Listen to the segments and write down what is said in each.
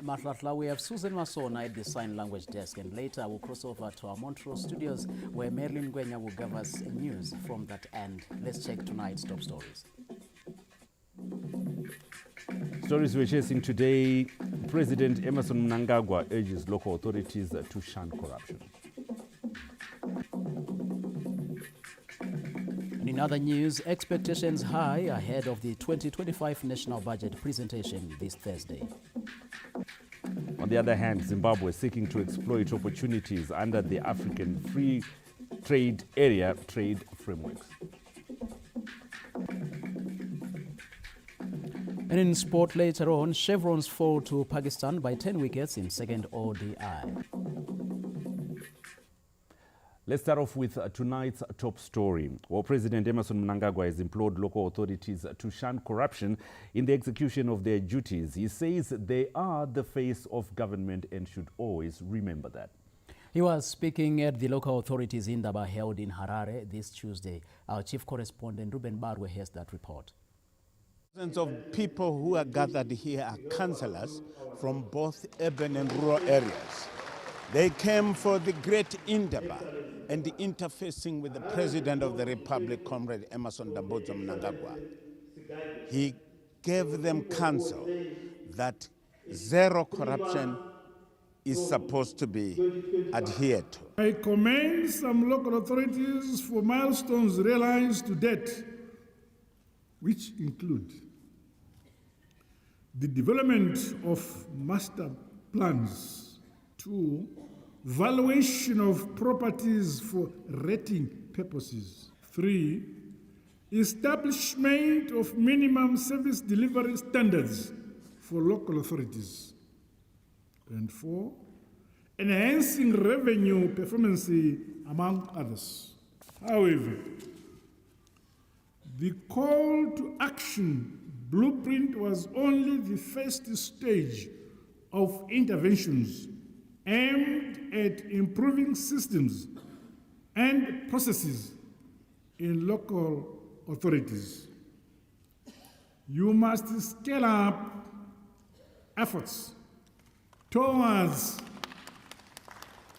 Matlatla, we have Susan Masona at the sign language desk, and later we'll cross over to our Montreal studios where Marilyn Ngwenya will give us news from that end. Let's check tonight's top stories. Stories we're chasing today: President Emerson Mnangagwa urges local authorities to shun corruption. And in other news, expectations high ahead of the 2025 national budget presentation this Thursday. On the other hand, Zimbabwe is seeking to exploit opportunities under the African Free Trade Area trade frameworks. And in sport later on, Chevrons fall to Pakistan by 10 wickets in second ODI. Let's start off with tonight's top story. Well, President Emerson Mnangagwa has implored local authorities to shun corruption in the execution of their duties. He says they are the face of government and should always remember that. He was speaking at the local authorities indaba held in Harare this Tuesday. Our chief correspondent Ruben Barwe has that report. Thousands of people who are gathered here are councillors from both urban and rural areas. They came for the great indaba and the interfacing with the President of the Republic, Comrade Emerson Mnangagwa. He gave them counsel that zero corruption is supposed to be adhered to. I commend some local authorities for milestones realized to date, which include the development of master plans, 2, valuation of properties for rating purposes, 3, establishment of minimum service delivery standards for local authorities, and 4, enhancing revenue performance, among others. However, the call to action blueprint was only the first stage of interventions aimed at improving systems and processes in local authorities. You must scale up efforts towards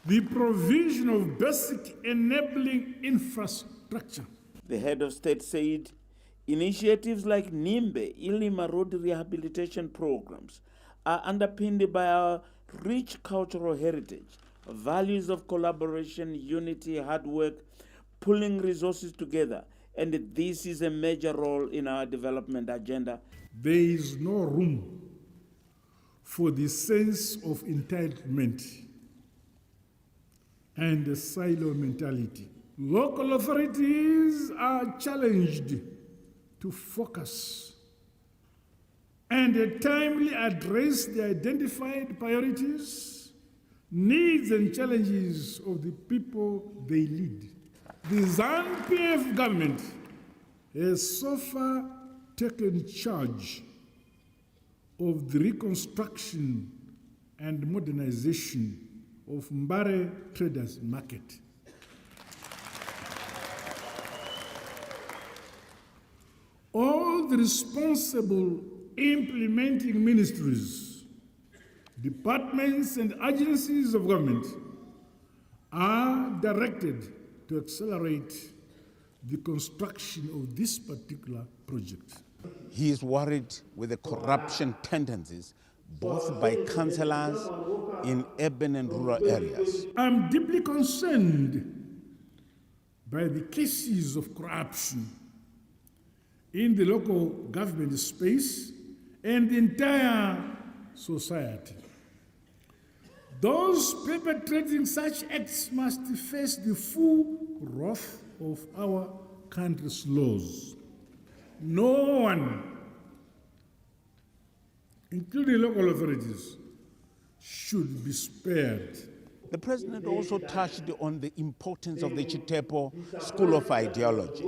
the provision of basic enabling infrastructure. The head of state said initiatives like Nimbe, Ilima Road rehabilitation programs are underpinned by our rich cultural heritage, values of collaboration, unity, hard work, pulling resources together, and this is a major role in our development agenda. There is no room for the sense of entitlement and the silo mentality. Local authorities are challenged to focus and timely address the identified priorities, needs and challenges of the people they lead. The ZANU-PF government has so far taken charge of the reconstruction and modernization of Mbare Traders Market. All the responsible implementing ministries, departments and agencies of government are directed to accelerate the construction of this particular project. He is worried with the corruption tendencies both by councillors in urban and rural areas. I'm deeply concerned by the cases of corruption in the local government space and the entire society. Those perpetrating such acts must face the full wrath of our country's laws. No one, including local authorities, should be spared. The president also touched on the importance of the Chitepo school of ideology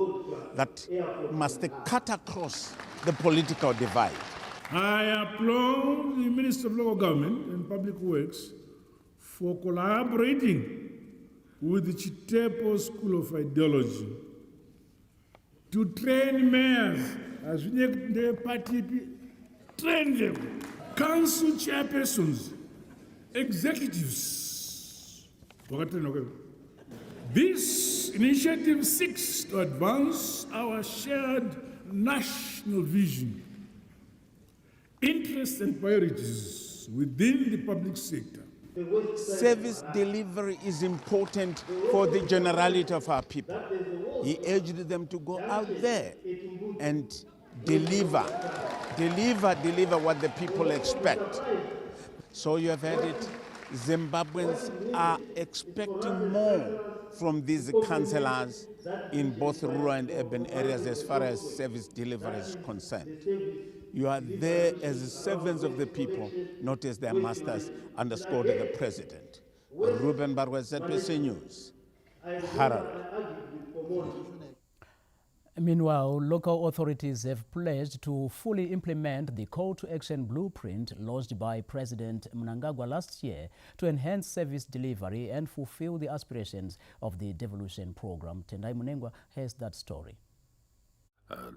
that must cut across the political divide. I applaud the Minister of Local Government and Public Works for collaborating with the Chitepo School of Ideology to train mayors as we need the party train them council chairpersons, executives. This initiative seeks to advance our shared national vision, interests and priorities within the public sector. Service delivery is important for the generality of our people. He urged them to go out there and deliver what the people expect. So you have heard it, Zimbabweans are expecting more from these councillors in both rural and urban areas as far as service delivery is concerned. You are there as servants of the people, not as their masters, underscored the president. Ruben Barwa, ZBC News, Harare. Meanwhile, local authorities have pledged to fully implement the call to action blueprint launched by President Mnangagwa last year to enhance service delivery and fulfill the aspirations of the devolution program. Tendai Munengwa has that story.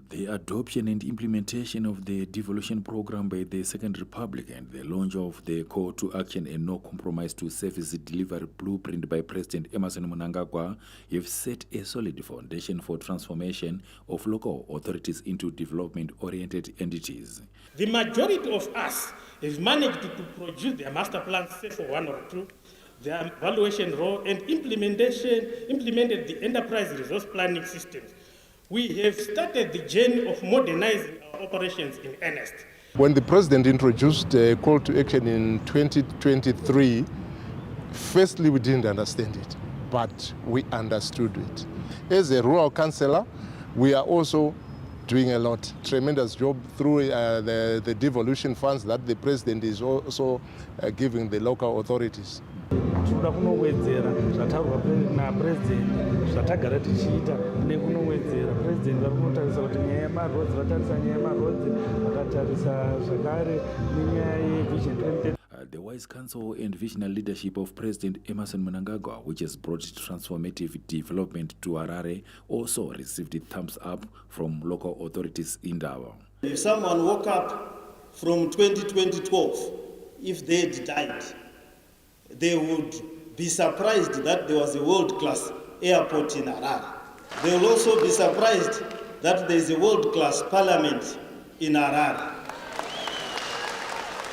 The adoption and implementation of the devolution program by the Second Republic and the launch of the call to action and no compromise to service delivery blueprint by President Emmerson Mnangagwa have set a solid foundation for transformation of local authorities into development-oriented entities. The majority of us have managed to produce their master plans, say for one or two, their evaluation role and implemented the enterprise resource planning systems. We have started the journey of modernizing our operations in earnest. When the President introduced a call to action in 2023, firstly we didn't understand it, but we understood it. As a rural councillor, we are also doing a lot, tremendous job through the devolution funds that the President is also giving the local authorities. Tinoda kunowedzera zvataurwa naPresident zvatagara tichiita nekunowedzera. President vari kunotarisa kuti nyaya yemarodzi vatarisa nyaya yemarodzi vakatarisa zvakare nenyaya yevision 2030. The wise counsel and visionary leadership of President Emmerson Mnangagwa, which has brought transformative development to Harare, also received a thumbs up from local authorities in Indaba. If someone woke up from 2012, if they had died, they would be surprised that there was a world-class airport in Harare. They will also be surprised that there is a world-class parliament in Harare.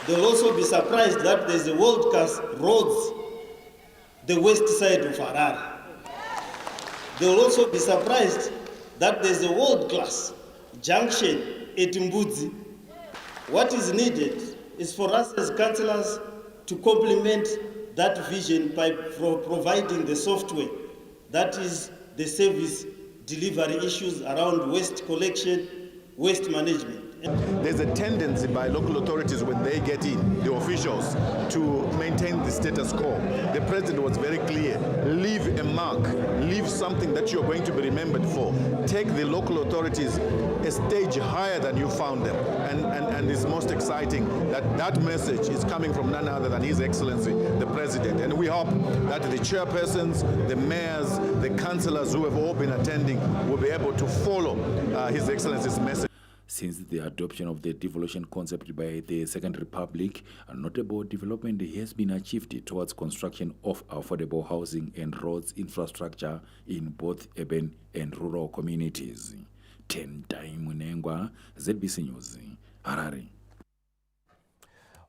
They will also be surprised that there is a world-class roads, the west side of Harare. They will also be surprised that there is a world-class junction at Mbudzi. What is needed is for us as councillors to complement that vision by providing the software, that is the service delivery issues around waste collection, waste management. There's a tendency by local authorities when they get in, the officials, to maintain the status quo. The President was very clear, leave a mark, leave something that you're going to be remembered for. Take the local authorities a stage higher than you found them. And it's most exciting that that message is coming from none other than His Excellency, the President. And we hope that the chairpersons, the mayors, the councillors who have all been attending will be able to follow His Excellency's message. Since the adoption of the devolution concept by the Second Republic, a notable development has been achieved towards construction of affordable housing and roads infrastructure in both urban and rural communities. Tendai Munengwa, ZBC News, Harare.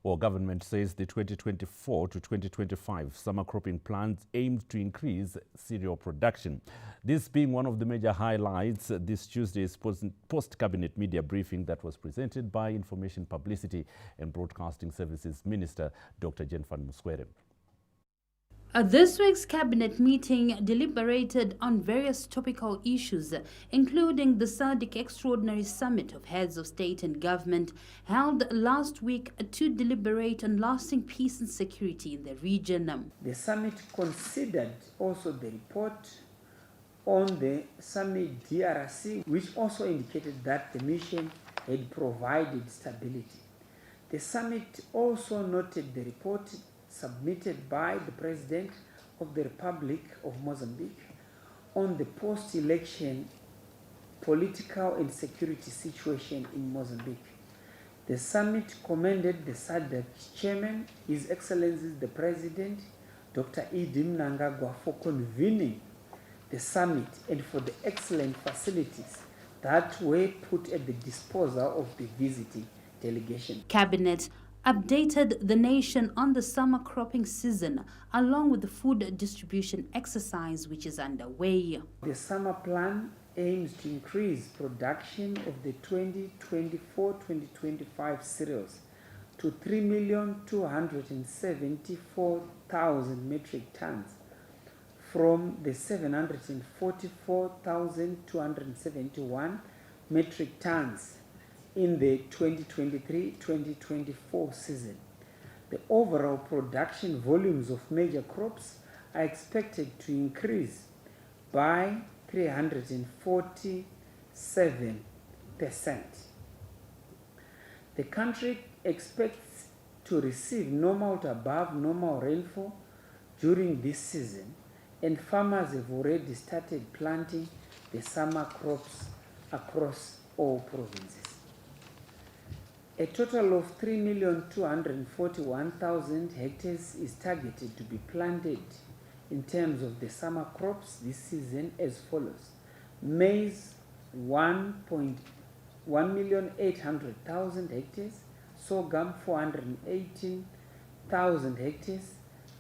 Well, government says the 2024 to 2025 summer cropping plans aimed to increase cereal production. This being one of the major highlights this Tuesday's post-cabinet media briefing that was presented by Information Publicity and Broadcasting Services Minister Dr. Jennifer Muswere. This week's cabinet meeting deliberated on various topical issues, including the SADC Extraordinary Summit of Heads of State and Government held last week to deliberate on lasting peace and security in the region. The summit considered also the report on the summit DRC, which also indicated that the mission had provided stability. The summit also noted the report submitted by the President of the Republic of Mozambique on the post-election political and security situation in Mozambique. The summit commended the SADC chairman, His Excellency the President, Dr. Idi Mnangagwa, for convening the summit and for the excellent facilities that were put at the disposal of the visiting delegation. Cabinet updated the nation on the summer cropping season along with the food distribution exercise which is underway. The summer plan aims to increase production of the 2024-2025 cereals to 3,274,000 metric tons from the 744,271 metric tons in the 2023-2024 season. The overall production volumes of major crops are expected to increase by 347%. The country expects to receive normal to above normal rainfall during this season, and farmers have already started planting the summer crops across all provinces. A total of 3,241,000 hectares is targeted to be planted in terms of the summer crops this season as follows: maize 1,800,000 hectares, sorghum 418,000 hectares,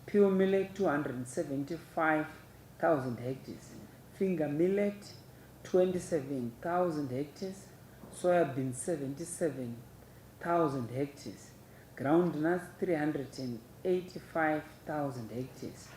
pure millet 275,000 hectares, finger millet 27,000 hectares, soybean 77,000 hectares, groundnuts 385,000 hectares,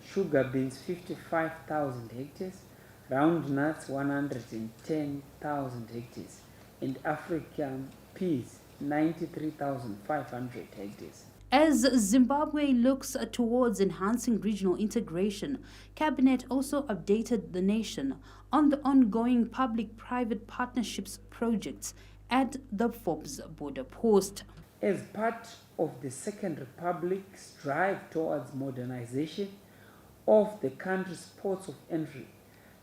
sugar beans 55,000 hectares, round nuts 110,000 hectares, and African peas 93,500 hectares. As Zimbabwe looks towards enhancing regional integration, Cabinet also updated the nation on the ongoing public-private partnerships projects at the Forbes border post. As part of the Second Republic's drive towards modernization of the country's ports of entry,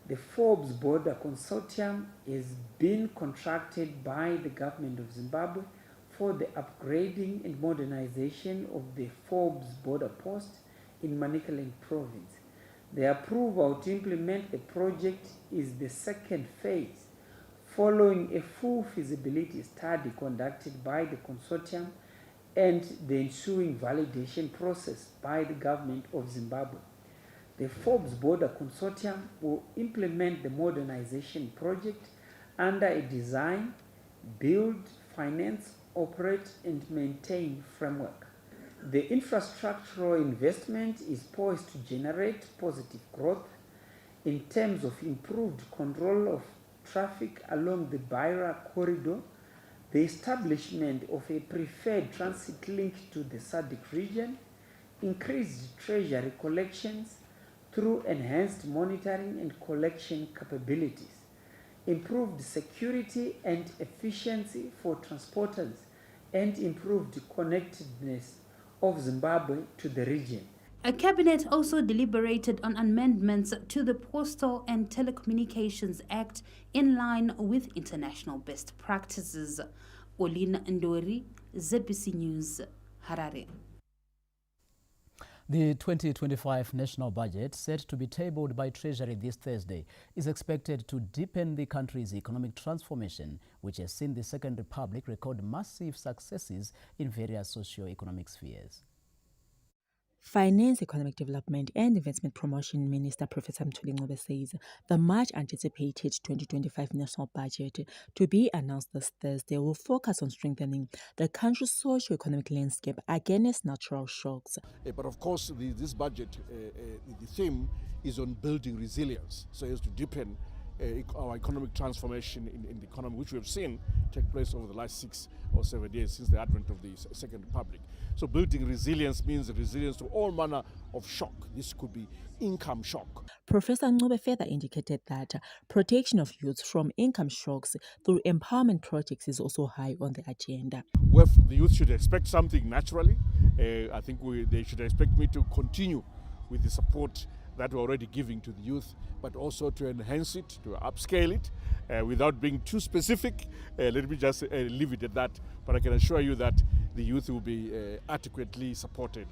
the Forbes Border Consortium has been contracted by the government of Zimbabwe for the upgrading and modernization of the Forbes border post in Manicaland province. The approval to implement the project is the second phase, following a full feasibility study conducted by the consortium and the ensuing validation process by the government of Zimbabwe. The Forbes Border Consortium will implement the modernization project under a design, build, finance, operate, and maintain framework. The infrastructural investment is poised to generate positive growth in terms of improved control of traffic along the Beira corridor, the establishment of a preferred transit link to the SADC region, increased treasury collections through enhanced monitoring and collection capabilities, improved security and efficiency for transporters, and improved connectedness of Zimbabwe to the region. A cabinet also deliberated on amendments to the Postal and Telecommunications Act in line with international best practices. Olina Ndori, ZBC News, Harare. The 2025 national budget, set to be tabled by Treasury this Thursday, is expected to deepen the country's economic transformation, which has seen the Second Republic record massive successes in various socio-economic spheres. Finance, Economic Development and Investment Promotion Minister Professor Mthuli Ncube says the much anticipated 2025 national budget to be announced this Thursday will focus on strengthening the country's socio-economic landscape against natural shocks. But of course, this budget, the theme is on building resilience, so as to deepen our economic transformation in the economy, which we have seen take place over the last 6 or 7 years since the advent of the Second Republic. So building resilience means resilience to all manner of shock. This could be income shock. Professor Ncube further indicated that protection of youth from income shocks through empowerment projects is also high on the agenda. Well, the youth should expect something naturally. I think they should expect me to continue with the support that we're already giving to the youth, but also to enhance it, to upscale it, without being too specific. Let me just leave it at that. But I can assure you that the youth will be adequately supported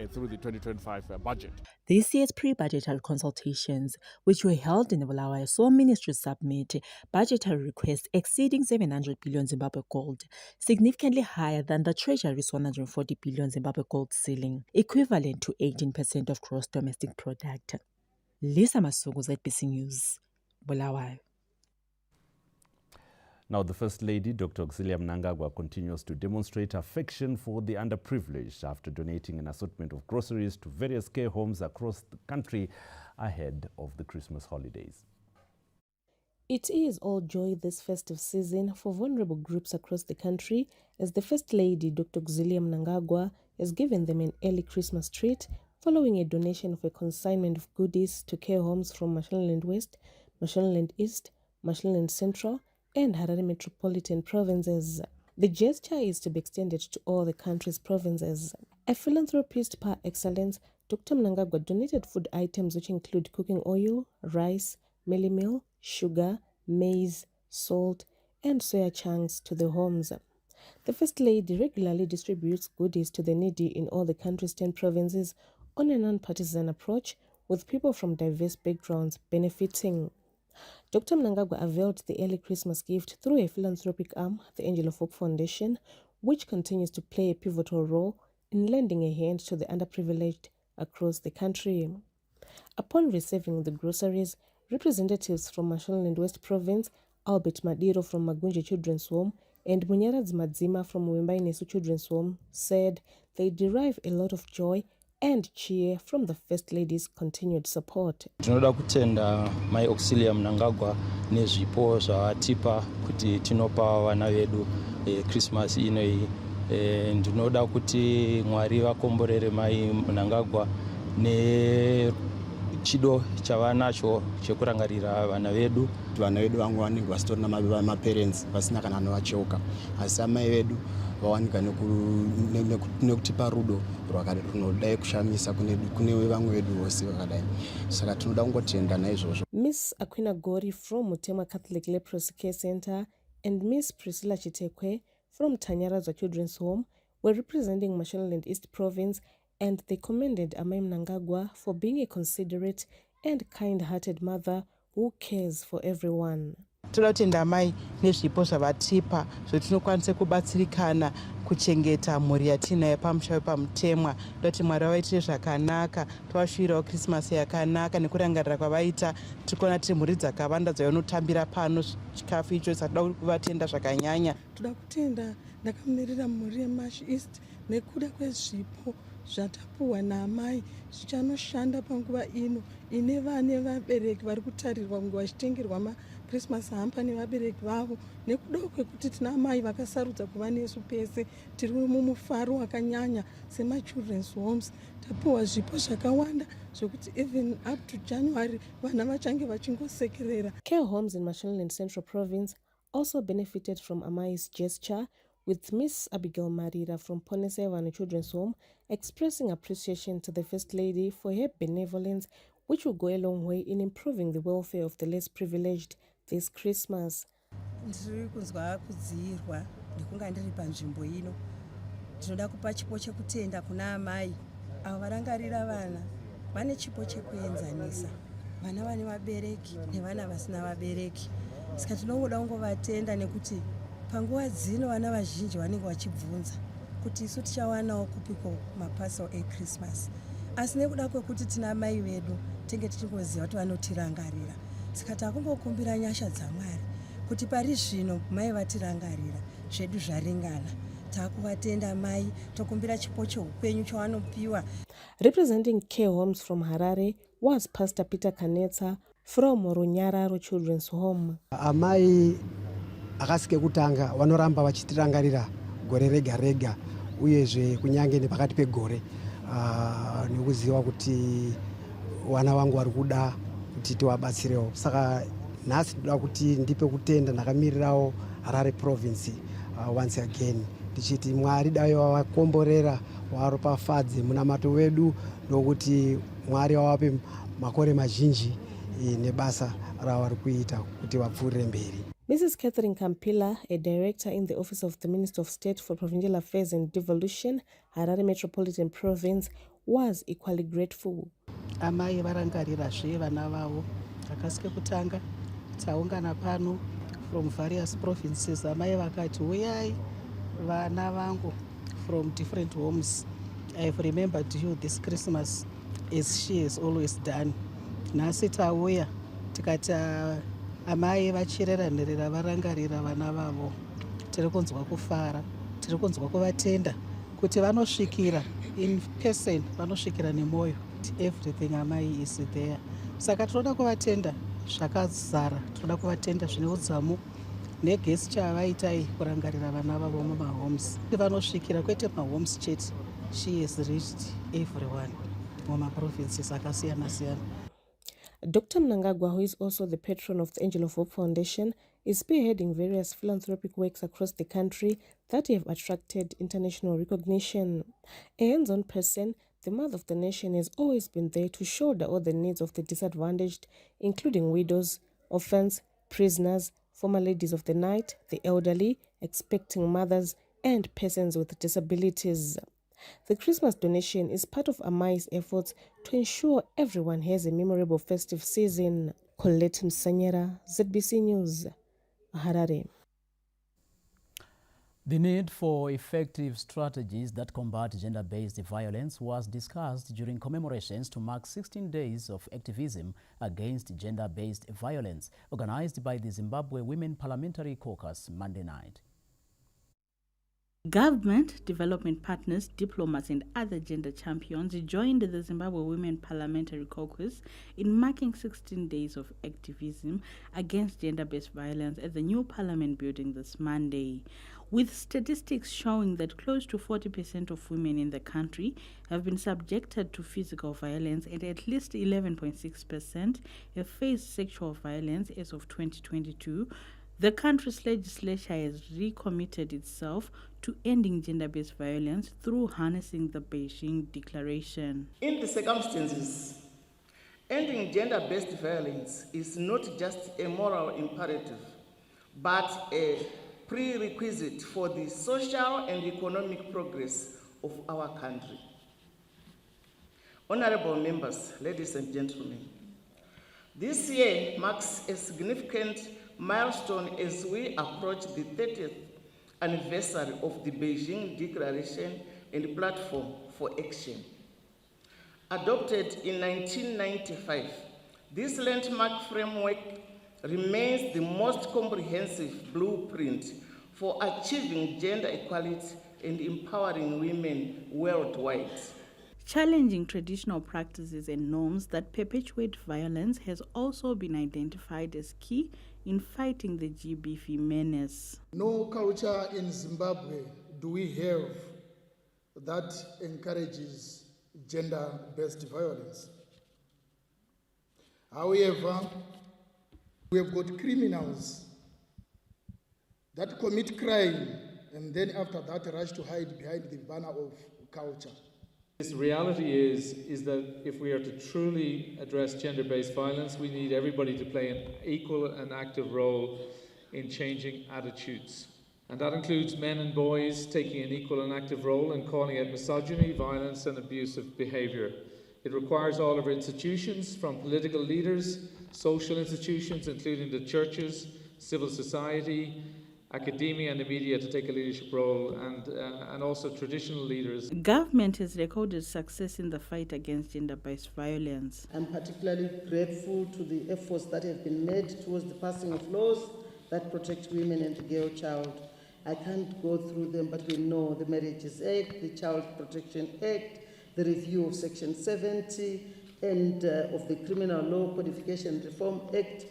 through the 2025 budget. This year's pre-budgetary consultations, which were held in Bulawayo, saw ministries submit budgetary requests exceeding 700 billion Zimbabwe gold, significantly higher than the Treasury's 140 billion Zimbabwe gold ceiling, equivalent to 18% of gross domestic product. Lisa Masuku, ZBC News, Bulawayo. Now, the First Lady, Dr. Auxilia Mnangagwa, continues to demonstrate affection for the underprivileged after donating an assortment of groceries to various care homes across the country ahead of the Christmas holidays. It is all joy this festive season for vulnerable groups across the country as the First Lady, Dr. Auxilia Mnangagwa, has given them an early Christmas treat following a donation of a consignment of goodies to care homes from Mashonaland West, Mashonaland East, Mashonaland Central, and Harare Metropolitan Provinces. The gesture is to be extended to all the country's provinces. A philanthropist par excellence, Dr. Mnangagwa donated food items which include cooking oil, rice, mealie meal, sugar, maize, salt, and soya chunks to the homes. The First Lady regularly distributes goodies to the needy in all the country's 10 provinces on a non-partisan approach, with people from diverse backgrounds benefiting. Dr. Mnangagwa availed the early Christmas gift through a philanthropic arm, the Angel of Hope Foundation, which continues to play a pivotal role in lending a hand to the underprivileged across the country. Upon receiving the groceries, representatives from Mashonaland West Province, Albert Madiro from Magunje Children's Home, and Munyaradzi Madzima from Wembayinesu Children's Home said they derive a lot of joy and cheer from the First Lady's continued support. Tinoda kutenda Mai Auxilia Mnangagwa nezvipo zvatipa kuti tinopa vana vedu Christmas inoi. Ndinoda kuti Mwari vakomborere Mai Mnangagwa nechido chavanacho chekurangarira vana vedu. Vana vedu vangu vanenge vasitorina maparents vasina kana anovacheuka, asi amai vedu vawanika nekutipa rudo rwunodai kushamisa kune vamwe vedu vose vakadai. Saka tinoda kungotenda naizvozvo. Miss Aquina Gori from Mutema Catholic Leprosy Care Center and Miss Priscilla Chitekwe from Tanyaraza Children's Home were representing Mashonaland East Province, and they commended Amai Mnangagwa for being a considerate and kind-hearted mother who cares for everyone. Toda kutenda mai nezvipo zvavatipa zvetinokwanisa kubatsirikana kuchengeta mhuri yatinayo pamusha pamutemwa. Doti Mwari vaitire zvakanaka, tovashuvirawo Christmas yakanaka nekurangarira kwavaita. Tikuona kuti mhuri dzakawanda dzavanotambira pano chikafu icho, saka toda kuvatenda zvakanyanya. Toda kutenda ndakamirira mhuri yeMash East nekuda kwezvipo zvatapuhwa naamai zvichanoshanda panguva ino ine vane vabereki vari kutarirwa kunge vachitengerwa maChristmas hampa nevabereki vavo, nekuda kwekuti tina amai vakasarudza kuva nesu pese tiri mumufaro wakanyanya semachildren's homes. Tapuhwa zvipo zvakawanda zvokuti even up to January vana vachange vachingosekerera. Care homes in Mashonaland Central Province also benefited from Amai's gesture, with Miss Abigail Marira from Ponesevane Children's Home expressing appreciation to the First Lady for her benevolence, which will go a long way in improving the welfare of the less privileged this Christmas. Ndiri kunzwa kudziirwa ndikunga ndiri panzvimbo ino. Ndinoda kupa chipo chekutenda kuna amai avo varangarira vana vane chipo chekuenzanisa vana vane vabereki nevana vasina vabereki. Saka tinongoda kungovatenda nekuti panguva dzino vana vazhinji vanenge vachibvunza kuti isu tichawanawo kupiko mapasal eChristmas, asi nekuda kwekuti tina mai vedu tenge tichingoziva kuti vanotirangarira. Saka takungokumbira nyasha dzaMwari kuti pari zvino mai vatirangarira zvedu zvaringana. Takuvatenda mai, tokumbira chipo cheupenyu chavanopiwa. Representing care homes from Harare was Pastor Peter Kanetsa from Runyararo Children's Home. Amai akasike kutanga vanoramba vachitirangarira gore rega rega, uyezve kunyange nepakati pegore, nekuziva kuti vana vangu vari kuda kuti tivabatsirewo. Saka nhasi ndoda kuti ndipe kutenda ndakamirirawo Harare Province once again tichiti Mwari dai wavakomborera waropafadze munamato wedu nokuti Mwari wawape makore mazhinji nebasa ravari kuita kuti vapfuurire mberi. Mrs. Catherine Kampila, a director in the Office of the Minister of State for Provincial Affairs and Devolution, Harare Metropolitan Province, was equally grateful. Amai varangarirazve vana vavo. Akasike kutanga taungana pano from various provinces. Amai vakati uyai vana vangu from different homes. I have remembered you this Christmas as she has always done. Nhasi tauya tikati amai vachireranirira varangarira vana vavo. Tiri kunzwa kufara, tiri kunzwa kuvatenda kuti vanosvikira in person, vanosvikira nemoyo. Everything amai is there. Saka tinoda kuvatenda zvakazara, tinoda kuvatenda zvine udzamu negesture avaitai kurangarira vana vavo mumahomes. Vanosvikira kwete mahomes chete. She has reached everyone mumaprovinces akasiyana siyana. Dr. Mnangagwa, who is also the patron of the Angel of Hope Foundation, is spearheading various philanthropic works across the country that have attracted international recognition. A hands-on person, the mother of the nation has always been there to shoulder all the needs of the disadvantaged, including widows, orphans, prisoners, former ladies of the night, the elderly, expecting mothers, and persons with disabilities. The Christmas donation is part of Amai's efforts to ensure everyone has a memorable festive season. Colette Msanyera, ZBC News, Harare. The need for effective strategies that combat gender-based violence was discussed during commemorations to mark 16 days of activism against gender-based violence, organized by the Zimbabwe Women Parliamentary Caucus Monday night. Government, development partners, diplomats and other gender champions joined the Zimbabwe Women Parliamentary Caucus in marking 16 days of activism against gender-based violence at the new Parliament building this Monday. With statistics showing that close to 40% of women in the country have been subjected to physical violence and at least 11.6% have faced sexual violence as of 2022, the country's legislature has recommitted itself to ending gender-based violence through harnessing the Beijing Declaration. In the circumstances, ending gender-based violence is not just a moral imperative, but a prerequisite for the social and economic progress of our country. Honorable members, ladies and gentlemen, this year marks a significant milestone as we approach the 30th anniversary of the Beijing Declaration and Platform for Action. Adopted in 1995, this landmark framework remains the most comprehensive blueprint for achieving gender equality and empowering women worldwide. Challenging traditional practices and norms that perpetuate violence has also been identified as key in fighting the GBV menace. No culture in Zimbabwe do we have that encourages gender-based violence. However, we have got criminals that commit crime and then after that rush to hide behind the banner of culture. The reality is that if we are to truly address gender-based violence, we need everybody to play an equal and active role in changing attitudes. And that includes men and boys taking an equal and active role in calling out misogyny, violence and abusive behaviour. It requires all of our institutions, from political leaders, social institutions, including the churches, civil society, academia and the media, to take a leadership role, and also traditional leaders. Government has recorded success in the fight against gender-based violence. I'm particularly grateful to the efforts that have been made towards the passing of laws that protect women and the girl child. I can't go through them, but we know the Marriages Act, the Child Protection Act, the review of Section 70 and of the Criminal Law Codification Reform Act.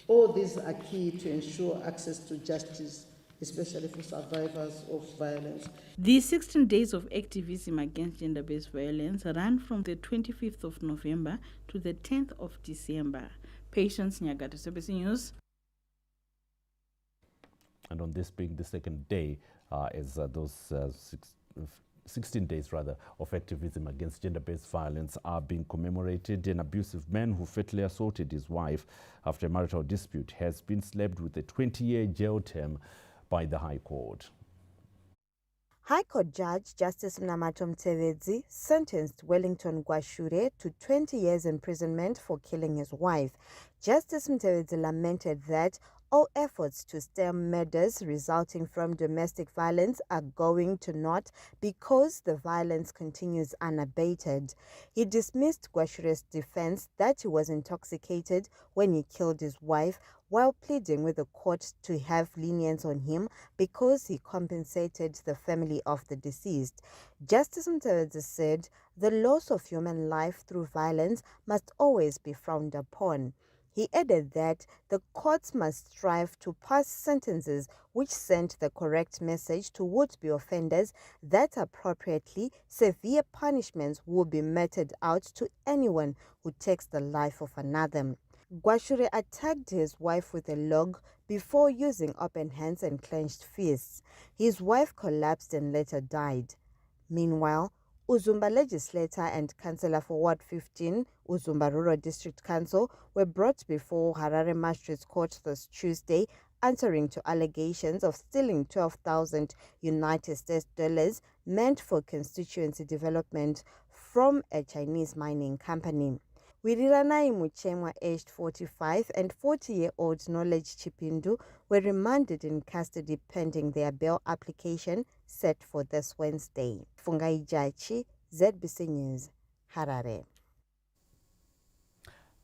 All these are key to ensure access to justice, especially for survivors of violence. The 16 days of activism against gender-based violence ran from the 25th of November to the 10th of December. Patience Nyagato, SBC News. And on this being the second day, as those 16 days rather of activism against gender-based violence are being commemorated. An abusive man who fatally assaulted his wife after a marital dispute has been slapped with a 20-year jail term by the High Court. High Court Judge Justice Mnamato Mtevedzi sentenced Wellington Gwashure to 20 years imprisonment for killing his wife. Justice Mtevedzi lamented that all efforts to stem murders resulting from domestic violence are going to naught because the violence continues unabated. He dismissed Gwashure's defense that he was intoxicated when he killed his wife, while pleading with the court to have lenience on him because he compensated the family of the deceased. Justice Mtevedzi said the loss of human life through violence must always be frowned upon. He added that the courts must strive to pass sentences which send the correct message to would-be offenders that appropriately severe punishments will be meted out to anyone who takes the life of another. Gwashure attacked his wife with a log before using open hands and clenched fists. His wife collapsed and later died. Meanwhile, Uzumba legislator and councillor for Ward 15, Uzumba Rural District Council, were brought before Harare Magistrates Court this Tuesday, answering to allegations of stealing 12,000 United States dollars meant for constituency development from a Chinese mining company. Wiriranai Muchemwa, aged 45, and 40-year-old Knowledge Chipindu were remanded in custody pending their bail application set for this Wednesday. Fungai Jachi, ZBC News, Harare.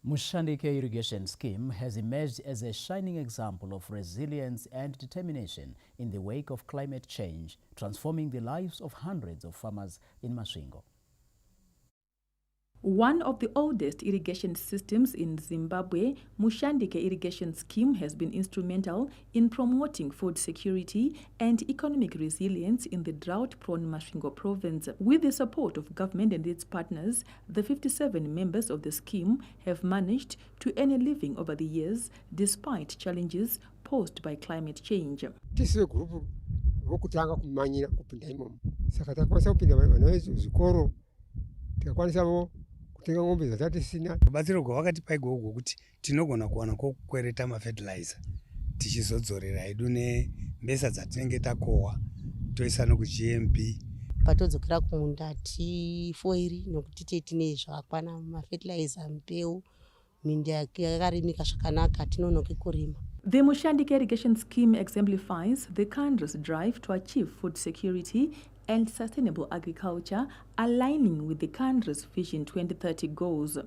Mushandike irrigation scheme has emerged as a shining example of resilience and determination in the wake of climate change, transforming the lives of hundreds of farmers in Masvingo. One of the oldest irrigation systems in Zimbabwe, Mushandike irrigation scheme has been instrumental in promoting food security and economic resilience in the drought-prone Masvingo province. With the support of government and its partners, the 57 members of the scheme have managed to earn a living over the years despite challenges posed by climate change. kutenga ngombe dzatatisina batsiro gwakatipa igogo kuti tinogona kuwana kokwereta mafertilizer tichizodzorera hedu nembesa dzatinenge takohwa toisa nokuGMP patodzokera kunda tifoiri nokuti tine zvakakwana mafertilizer mbeu minda yakarimika zvakanaka tinonoke kurima. The Mushandike irrigation scheme exemplifies the country's drive to achieve food security and sustainable agriculture, aligning with the country's Vision 2030 goals.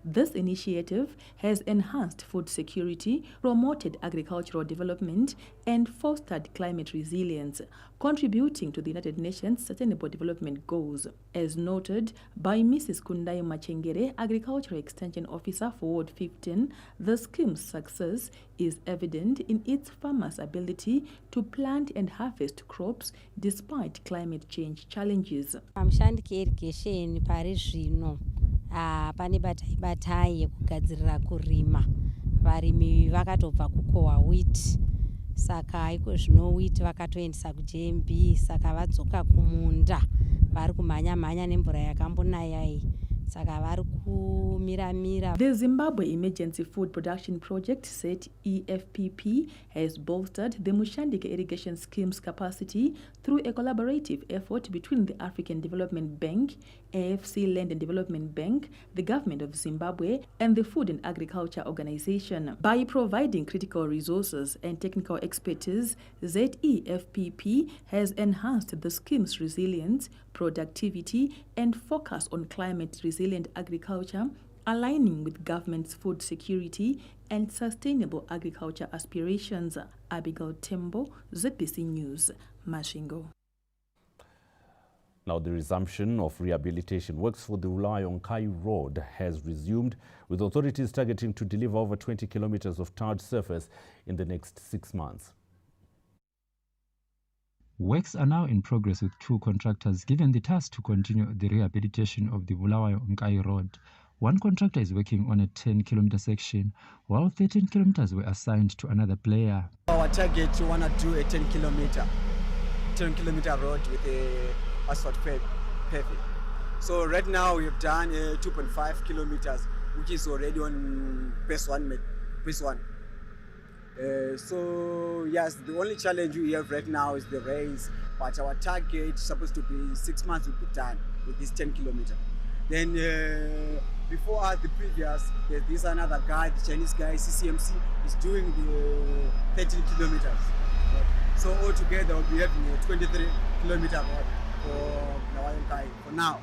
This initiative has enhanced food security, promoted agricultural development, and fostered climate resilience, contributing to the United Nations Sustainable Development Goals. As noted by Mrs. Kundai Machengere, Agricultural Extension Officer for Ward 15, the scheme's success is evident in its farmers' ability to plant and harvest crops despite climate change challenges. Mushandike irrigation pari zvino pane batai yekugadzirira kurima. Varimi vakatobva kukohwa wheat. Saka iko zvino wheat vakatoendesa kuGMB, saka vadzoka kumunda. Vari kumhanya nemvura yakambonaya iyi. The Zimbabwe Emergency Food Production Project, set EFPP, has bolstered the Mushandike irrigation scheme's capacity through a collaborative effort between the African Development Bank, AFC Land and Development Bank, the Government of Zimbabwe, and the Food and Agriculture Organization. By providing critical resources and technical expertise, ZEFPP has enhanced the scheme's resilience, productivity, and focus on climate-resilient agriculture, aligning with government's food security and sustainable agriculture aspirations. Abigail Tembo, ZBC News, Masvingo. Now, the resumption of rehabilitation works for the Ulayi-Onkai Road has resumed, with authorities targeting to deliver over 20 kilometers of tarred surface in the next 6 months. Works are now in progress with 2 contractors given the task to continue the rehabilitation of the Ulayi-Onkai Road. One contractor is working on a 10-kilometer section, while 13 kilometers were assigned to another player. Our target, we want to do a 10-kilometer. 10-kilometer road with a asphalt paving. So right now we have done 2.5 kilometers, which is already on phase one. So yes, the only challenge we have right now is the race, but our target is supposed to be 6 months will be done with this 10 kilometer. Then before us, the previous, there's this another guy, the Chinese guy, CCMC, is doing the 13 kilometers. So altogether we'll be having a 23 kilometer road for now.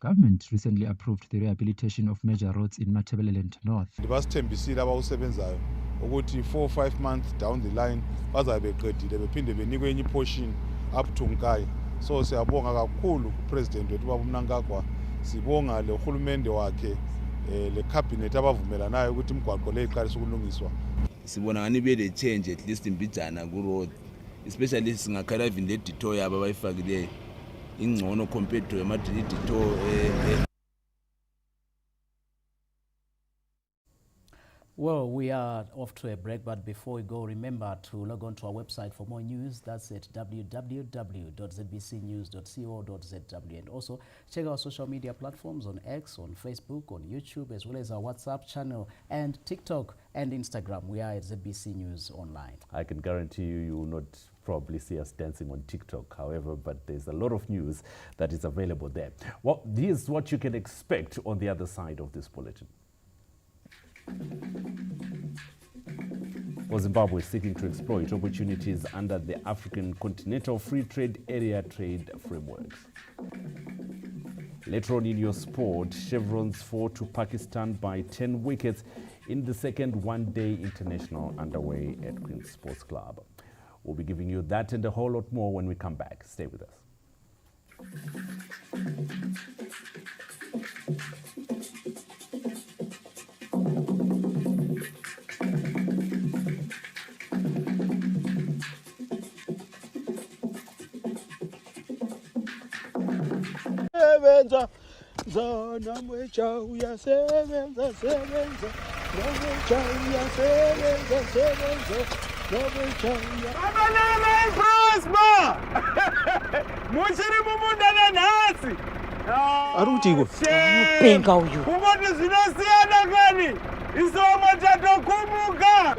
Government recently approved the rehabilitation of major roads in Matabeleland North. Ndibasithembisile abawusebenzayo ukuthi 4-5 months down the line bazabe beqedile bephinde benikwe enye portion up to Nkai. So siyabonga kakhulu kupresident wethu Baba Mnangagwa, sibonga le hulumende wakhe le cabinet abavumelanayo ukuthi imigwaqo le iqalise ukulungiswa. Sibona ngani be the change at least imbijana ku road, especially singakhala even le detour yaba bayifakileyo ingcono compared to ama detour. Well, we are off to a break, but before we go, remember to log on to our website for more news. That's at www.zbcnews.co.zw, and also check our social media platforms on X, on Facebook, on YouTube, as well as our WhatsApp channel and TikTok and Instagram. We are at ZBC News Online. I can guarantee you will not probably see us dancing on TikTok, however, but there's a lot of news that is available there. Well, here's what you can expect on the other side of this bulletin. Well, Zimbabwe is seeking to exploit opportunities under the African Continental Free Trade Area trade frameworks. Later on in your sport, Chevrons fall to Pakistan by 10 wickets in the second one-day international underway at Queen's Sports Club. We'll be giving you that and a whole lot more when we come back. Stay with us. Sevenza, zona mwecha uya sevenza, sevenza, mwecha uya sevenza, sevenza, mwecha uya. Abanana prosper. Muchiri mumundana nasi. Arutiko. Penga uyu. Kubona zinasiyana kani? Isoma tato kumuka.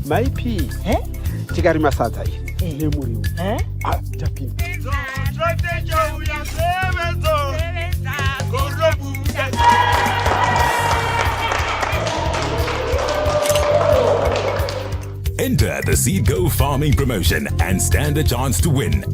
Maipi, tikari masadza iyi nemuriwo tapinda. Enter the Seed Go Farming promotion and stand a chance to win.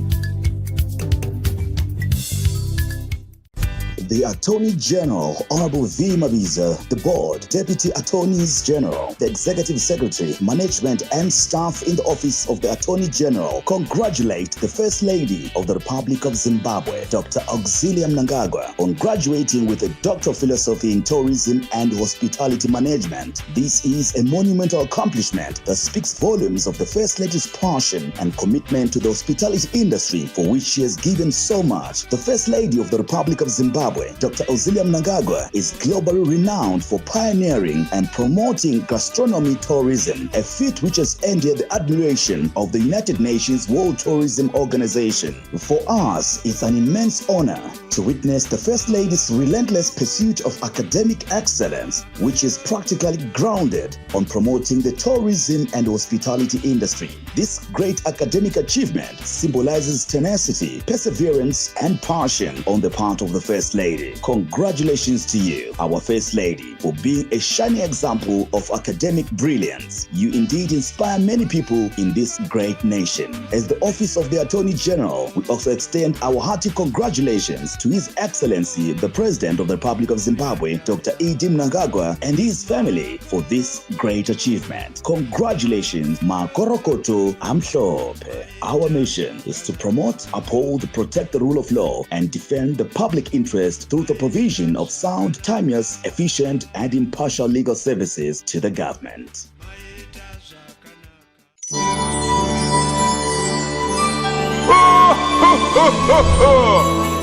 The Attorney General, Honorable V. Mabiza, the Board, Deputy Attorneys General, the Executive Secretary, Management and staff in the Office of the Attorney General congratulate the First Lady of the Republic of Zimbabwe, Dr. Auxilia Mnangagwa, on graduating with a Doctor of Philosophy in Tourism and Hospitality Management. This is a monumental accomplishment that speaks volumes of the First Lady's passion and commitment to the hospitality industry, for which she has given so much. The First Lady of the Republic of Zimbabwe, Dr. Auxilia Mnangagwa, is globally renowned for pioneering and promoting gastronomy tourism, a feat which has earned her the admiration of the United Nations World Tourism Organization. For us, it's an immense honor to witness the First Lady's relentless pursuit of academic excellence, which is practically grounded on promoting the tourism and hospitality industry. This great academic achievement symbolizes tenacity, perseverance, and passion on the part of the First Lady. Congratulations to you, our First Lady, for being a shining example of academic brilliance. You indeed inspire many people in this great nation. As the Office of the Attorney General, we also extend our hearty congratulations to His Excellency, the President of the Republic of Zimbabwe, Dr. E.D. Mnangagwa, and his family for this great achievement. Congratulations, Makorokoto Amhlophe. Our mission is to promote, uphold, protect the rule of law, and defend the public interest through the provision of sound, timeous, efficient, and impartial legal services to the government.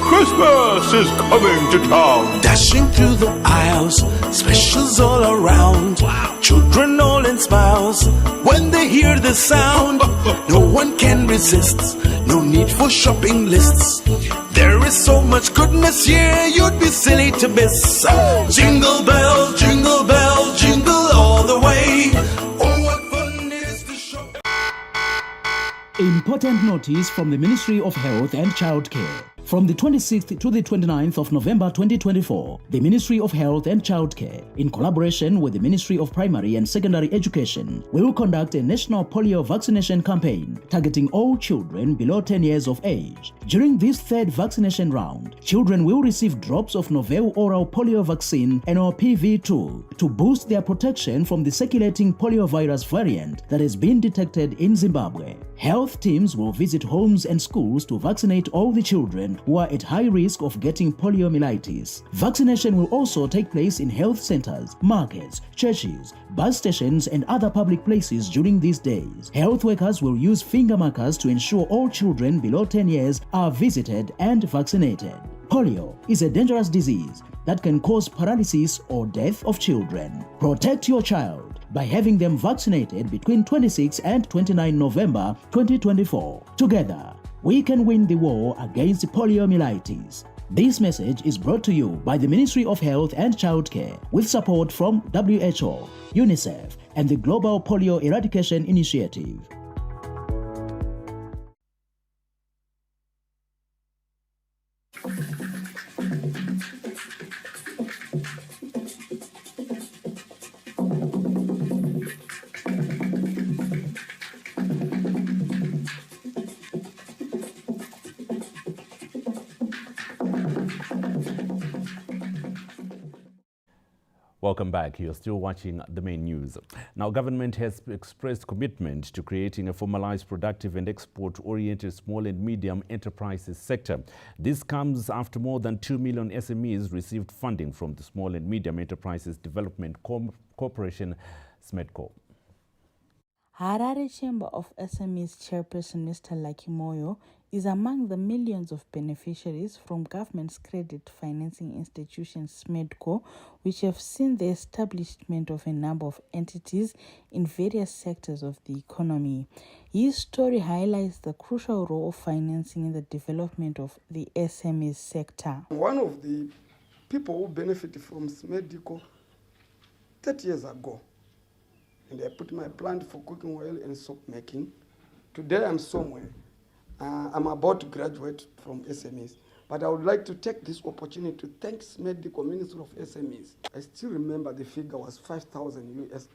Christmas is coming to town. Dashing through the aisles, specials all around. Wow. Children all in smiles when they hear the sound. No one can resist, no need for shopping lists. There is so much goodness here, you'd be silly to miss. Jingle bell, jingle all the way. Oh, what fun it is to shop. Important notice from the Ministry of Health and Childcare. From the 26th to the 29th of November 2024, the Ministry of Health and Childcare, in collaboration with the Ministry of Primary and Secondary Education, will conduct a national polio vaccination campaign targeting all children below 10 years of age. During this third vaccination round, children will receive drops of novel oral polio vaccine NOPV2 to boost their protection from the circulating poliovirus variant that has been detected in Zimbabwe. Health teams will visit homes and schools to vaccinate all the children who are at high risk of getting poliomyelitis. Vaccination will also take place in health centers, markets, churches, bus stations, and other public places during these days. Health workers will use finger markers to ensure all children below 10 years are visited and vaccinated. Polio is a dangerous disease that can cause paralysis or death of children. Protect your child by having them vaccinated between 26 and 29 November 2024. Together, we can win the war against poliomyelitis. This message is brought to you by the Ministry of Health and Childcare with support from WHO, UNICEF, and the Global Polio Eradication Initiative. Welcome back. You're still watching the main news. Now, government has expressed commitment to creating a formalized, productive and export-oriented small and medium enterprises sector. This comes after more than 2 million SMEs received funding from the Small and Medium Enterprises Development Corporation, SMEDCO. Harare Chamber of SMEs chairperson Mr. Lucky Moyo is among the millions of beneficiaries from government's credit financing institution SMEDCO, which have seen the establishment of a number of entities in various sectors of the economy. His story highlights the crucial role of financing in the development of the SMEs sector. One of the people who benefited from SMEDCO 30 years ago, and I put my plant for cooking oil and soap making. Today I'm somewhere. I'm about to graduate from SMEs, but I would like to take this opportunity to thank SMEDCO, Ministry of SMEs. I still remember the figure was $5,000 US.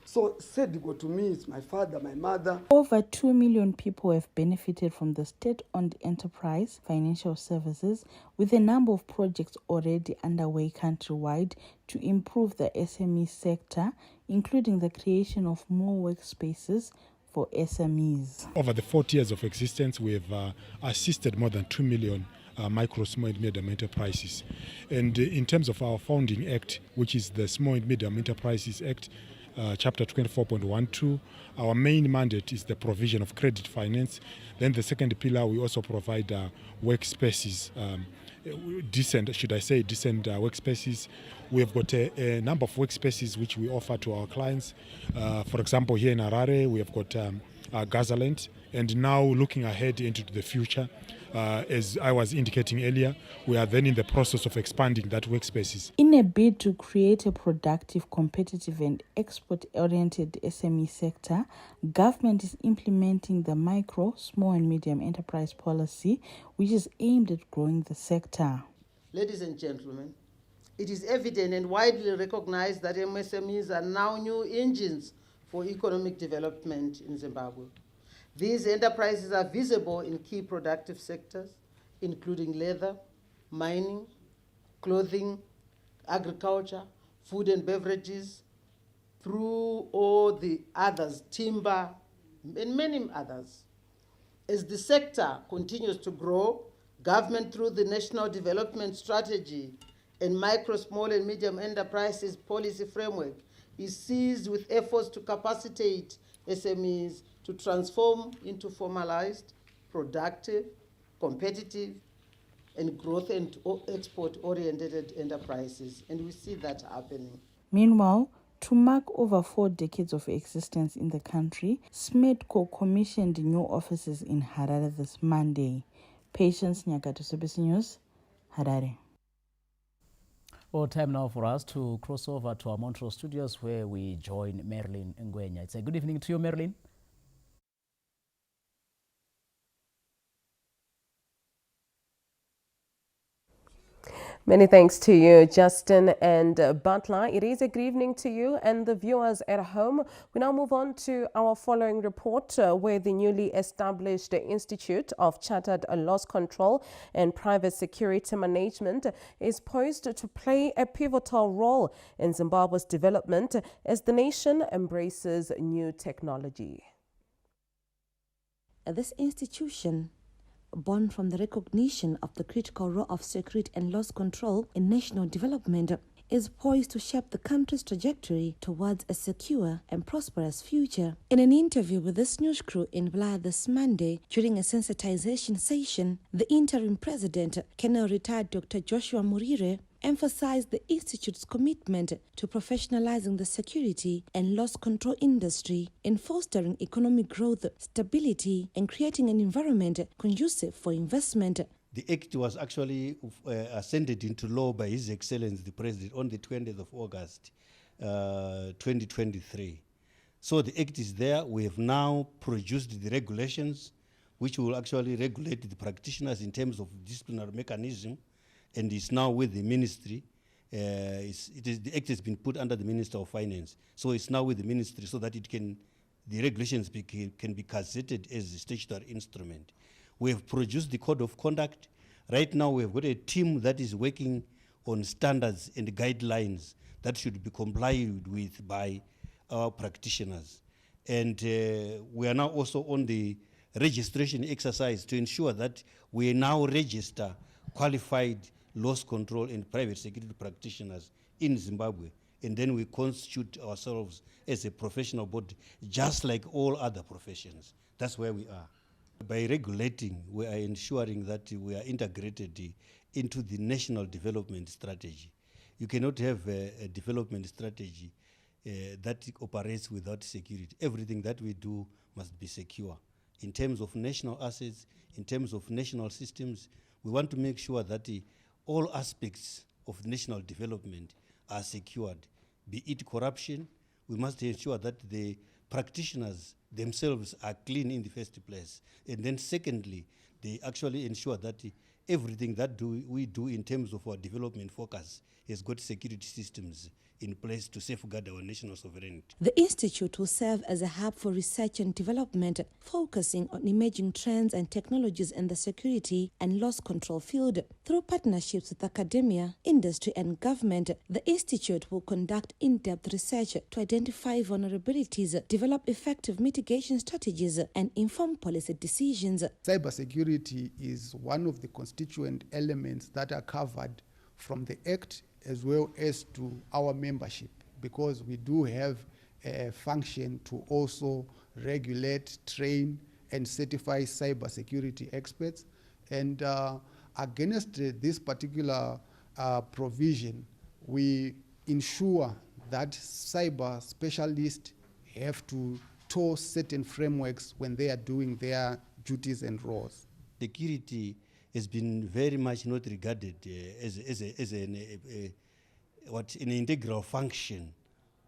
So SMEDCO to me is my father, my mother. Over 2 million people have benefited from the state-owned enterprise financial services, with a number of projects already underway countrywide to improve the SME sector, including the creation of more workspaces for SMEs. Over the 40 years of existence, we have assisted more than 2 million micro, small and medium enterprises. And in terms of our founding act, which is the Small and Medium Enterprises Act, Chapter 24.12, our main mandate is the provision of credit finance. Then the second pillar, we also provide workspaces, decent workspaces. We have got a number of workspaces which we offer to our clients. For example, here in Harare, we have got Gazaland, and now looking ahead into the future, as I was indicating earlier, we are then in the process of expanding that workspaces. In a bid to create a productive, competitive and export-oriented SME sector, government is implementing the micro, small and medium enterprise policy, which is aimed at growing the sector. Ladies and gentlemen, it is evident and widely recognized that MSMEs are now new engines for economic development in Zimbabwe. These enterprises are visible in key productive sectors, including leather, mining, clothing, agriculture, food and beverages, through all the others, timber, and many others. As the sector continues to grow, government through the National Development Strategy and Micro, Small and Medium Enterprises Policy Framework is seized with efforts to capacitate SMEs to transform into formalized, productive, competitive, and growth and export-oriented enterprises, and we see that happening. Meanwhile, to mark over 4 decades of existence in the country, SMEDCO commissioned new offices in Harare this Monday. Patience Nyakato, SABC News, Harare. Well, time now for us to cross over to our Montreal studios where we join Marilyn Ngwenya. It's a good evening to you, Marilyn. Many thanks to you, Justin and Butler. It is a good evening to you and the viewers at home. We now move on to our following report where the newly established Institute of Chartered Loss Control and Private Security Management is poised to play a pivotal role in Zimbabwe's development as the nation embraces new technology. This institution, born from the recognition of the critical role of security and loss control in national development, is poised to shape the country's trajectory towards a secure and prosperous future. In an interview with this news crew in Bulawayo this Monday, during a sensitization session, the interim president, Colonel retired Dr. Joshua Murire, emphasized the Institute's commitment to professionalizing the security and loss control industry in fostering economic growth, stability, and creating an environment conducive for investment. The Act was actually ascended into law by His Excellency the President on the 20th of August 2023. So the Act is there. We have now produced the regulations which will actually regulate the practitioners in terms of disciplinary mechanism, and is now with the ministry. The Act has been put under the Minister of Finance, so it's now with the ministry so that the regulations can be gazetted as a statutory instrument. We have produced the code of conduct. Right now we have got a team that is working on standards and guidelines that should be complied with by our practitioners. And we are now also on the registration exercise to ensure that we now register qualified loss control and private security practitioners in Zimbabwe. And then we constitute ourselves as a professional body, just like all other professions. That's where we are. By regulating, we are ensuring that we are integrated into the national development strategy. You cannot have a development strategy that operates without security. Everything that we do must be secure. In terms of national assets, in terms of national systems, we want to make sure that all aspects of national development are secured. Be it corruption, we must ensure that the practitioners themselves are clean in the first place. And then secondly, they actually ensure that everything that we do in terms of our development focus has got security systems in place to safeguard our national sovereignty. The Institute will serve as a hub for research and development, focusing on emerging trends and technologies in the security and loss control field. Through partnerships with academia, industry, and government, the Institute will conduct in-depth research to identify vulnerabilities, develop effective mitigation strategies, and inform policy decisions. Cybersecurity is one of the constituent elements that are covered from the Act as well as to our membership, because we do have a function to also regulate, train, and certify cybersecurity experts. And against this particular provision, we ensure that cyber specialists have to toe certain frameworks when they are doing their duties and roles. Security has been very much not regarded as an integral function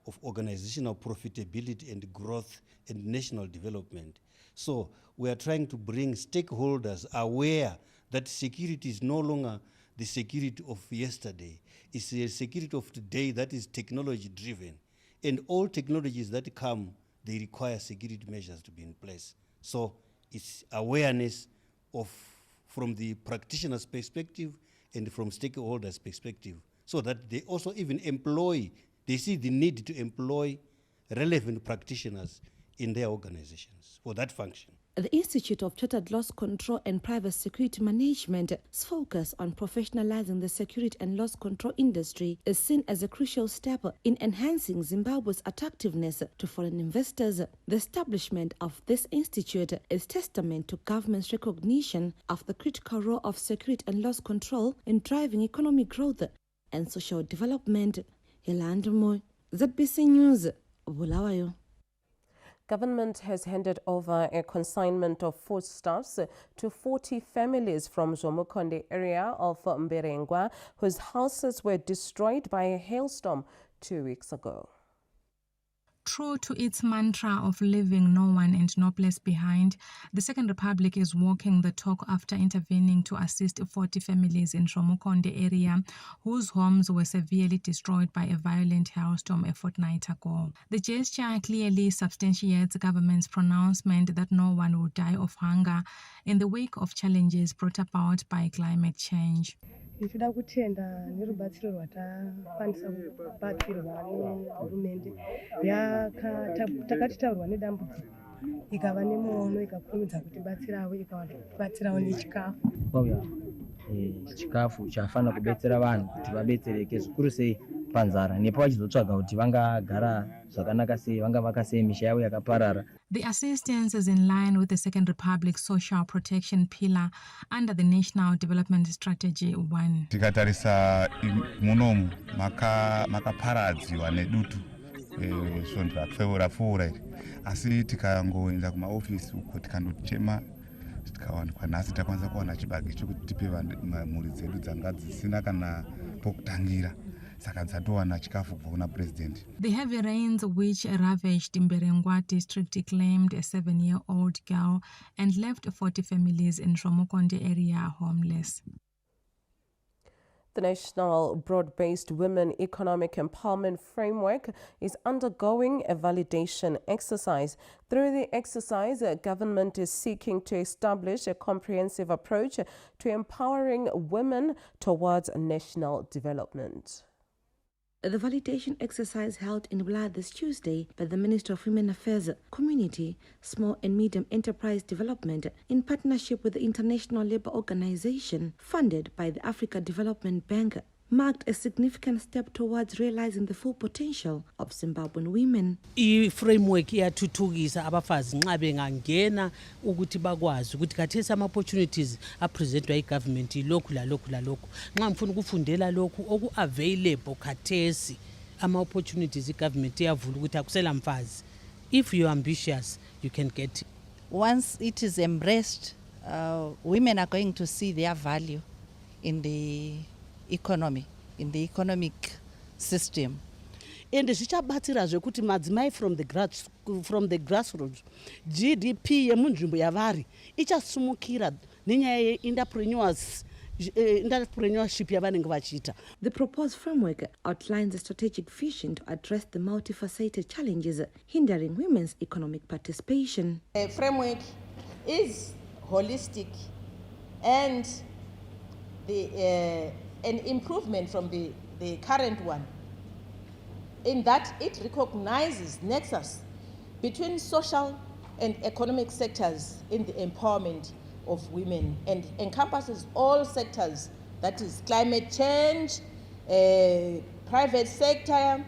of organizational profitability and growth and national development. So we are trying to bring stakeholders aware that security is no longer the security of yesterday. It's the security of today that is technology driven. And all technologies that come, they require security measures to be in place. So it's awareness from the practitioner's perspective and from stakeholders' perspective, so that they also even they see the need to employ relevant practitioners in their organizations for that function. The Institute of Chartered Loss Control and Private Security Management's focus on professionalizing the security and loss control industry is seen as a crucial step in enhancing Zimbabwe's attractiveness to foreign investors. The establishment of this institute is testament to government's recognition of the critical role of security and loss control in driving economic growth and social development. Elandmo, ZBC News, Bulawayo. Government has handed over a consignment of foodstuffs to 40 families from Zomukonde area of Mberengwa, whose houses were destroyed by a hailstorm 2 weeks ago. True to its mantra of leaving no one and no place behind, the Second Republic is walking the talk after intervening to assist 40 families in Zomukonde area whose homes were severely destroyed by a violent hailstorm a fortnight ago. The gesture clearly substantiates the government's pronouncement that no one will die of hunger in the wake of challenges brought about by climate change. Ichida kutenda nerubatsiro rwatakwanisa kubatsirwa nehurumende takati taurwa nedambudziko ikava nemuono ikakurumidza kutibatsirawo ikavabatsirawo nechikafu. Chikafu chafana kubetsera vanhu kuti vabetsereke zvikuru sei panzara nepo vachizotsvaga kuti vangagara zvakanaka sei, vangavaka sei misha yavo yakaparara. The assistance is in line with the Second Republic's social protection pillar under the National Development Strategy 1. Tikatarisa munomu makaparadziwa nedutu svonzo rapfuura iri, asi tikangoenda kumaofisi uko tikandochema tikawanikwa nhasi takwanisa kuwana chibage chokuti tipe mhuri dzedu dzanga dzisina kana pokutangira. The heavy rains which ravaged Mberengwa district claimed a 7-year-old girl and left 40 families in Zomukonde area homeless. The National Broad-Based Women Economic Empowerment Framework is undergoing a validation exercise. Through the exercise, the government is seeking to establish a comprehensive approach to empowering women towards national development. The validation exercise held in Bula this Tuesday by the Minister of Women Affairs, Community, Small and Medium Enterprise Development in partnership with the International Labour Organization, funded by the Africa Development Bank, marked a significant step towards realizing the full potential of Zimbabwean women. I-framework iyathuthukisa abafazi nxa bengangena ukuthi bakwazi ukuthi kathesi ama-opportunities apresentwa i-government lokhu lalokhu lalokhu. Nxa mfuna ukufundela lokhu oku-available kathesi ama-opportunities i-government iyavula ukuthi akusela mfazi. If you're ambitious, you can get it. Once it is embraced, women are going to see their value in the economy, in the economic system. And zvichabatsirazve kuti madzimai from the grassroots GDP yemunzvimbo yavari ichasumukira nenyaya ye-entrepreneurship yavanenge vachiita. The proposed framework outlines a strategic vision to address the multifaceted challenges hindering women's economic participation. The framework is holistic and an improvement from the current one, in that it recognizes nexus between social and economic sectors in the empowerment of women and encompasses all sectors, that is climate change, private sector,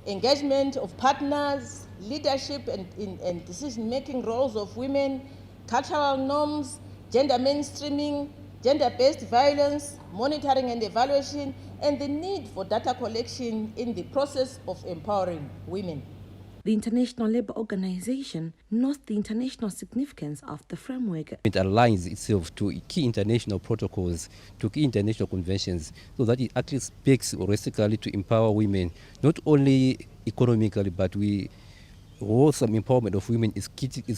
engagement of partners, leadership and decision-making roles of women, cultural norms, gender mainstreaming, gender-based violence, monitoring and evaluation, and the need for data collection in the process of empowering women. The International Labour Organization notes the international significance of the framework. It aligns itself to key international protocols, to key international conventions, so that it actually speaks holistically to empower women, not only economically, but also empowerment of women is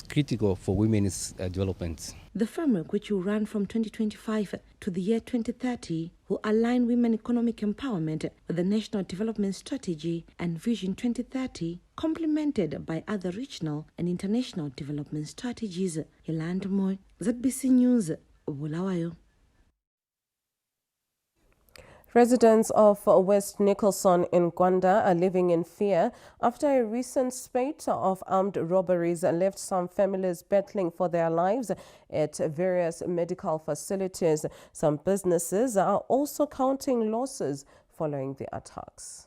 critical for women's development. The framework, which will run from 2025 to the year 2030, will align women economic empowerment with the National Development Strategy and Vision 2030, complemented by other regional and international development strategies. Yolanda Moy, ZBC News, Bulawayo. Residents of West Nicholson in Gwanda are living in fear after a recent spate of armed robberies left some families battling for their lives at various medical facilities. Some businesses are also counting losses following the attacks.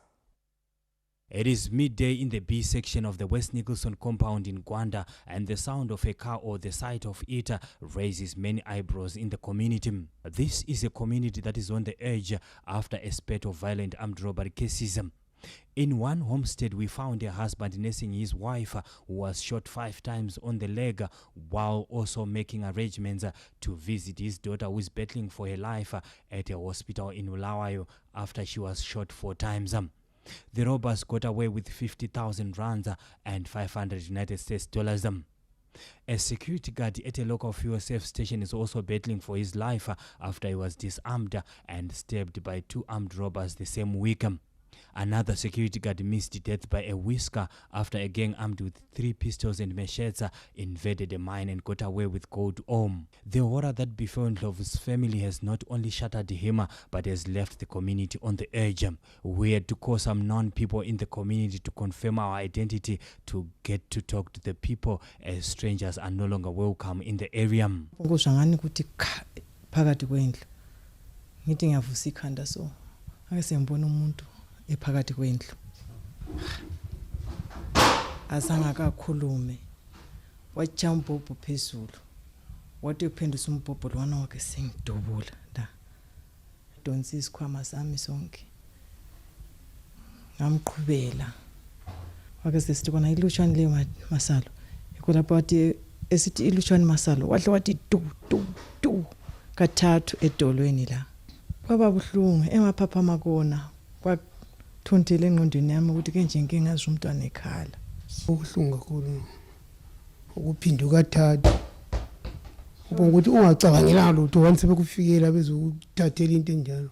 It is midday in the B section of the West Nicholson compound in Gwanda, and the sound of a car or the sight of it raises many eyebrows in the community. This is a community that is on the edge after a spate of violent armed robbery cases. In one homestead, we found a husband nursing his wife who was shot 5 times on the leg while also making arrangements to visit his daughter who is battling for her life at a hospital in Bulawayo after she was shot 4 times. The robbers got away with 50,000 rands and 500 United States dollars. A security guard at a local fuel safe station is also battling for his life after he was disarmed and stabbed by 2 armed robbers the same week. Another security guard missed death by a whisker after a gang armed with 3 pistols and machetes invaded a mine and got away with gold ore. The horror that befell Ndlovu's family has not only shattered him but has left the community on the edge. We had to call some non-people in the community to confirm our identity to get to talk to the people, as strangers are no longer welcome in the area. Ephakathi kwendlu asangakakhulume watsha umbhobho phezulu wathi uphendisa umbhobho lwana wakhe sengidubula la donsi isikhwama sami sonke ngamqhubela wake sesithi kona ilutshwane le Masalo ikulapho wathi esithi ilutshwane Masalo wahle wathi du kathathu edolweni la kwaba buhlungu emaphapha makona thontele engqondweni yami ukuthi ke nje inkinga ngazi umntwana ekhala ukuhlunga kakhulu ukuphinda ukathatha ukuthi ungacabangela lutho wani sebekufikela bezokuthathela into enjalo.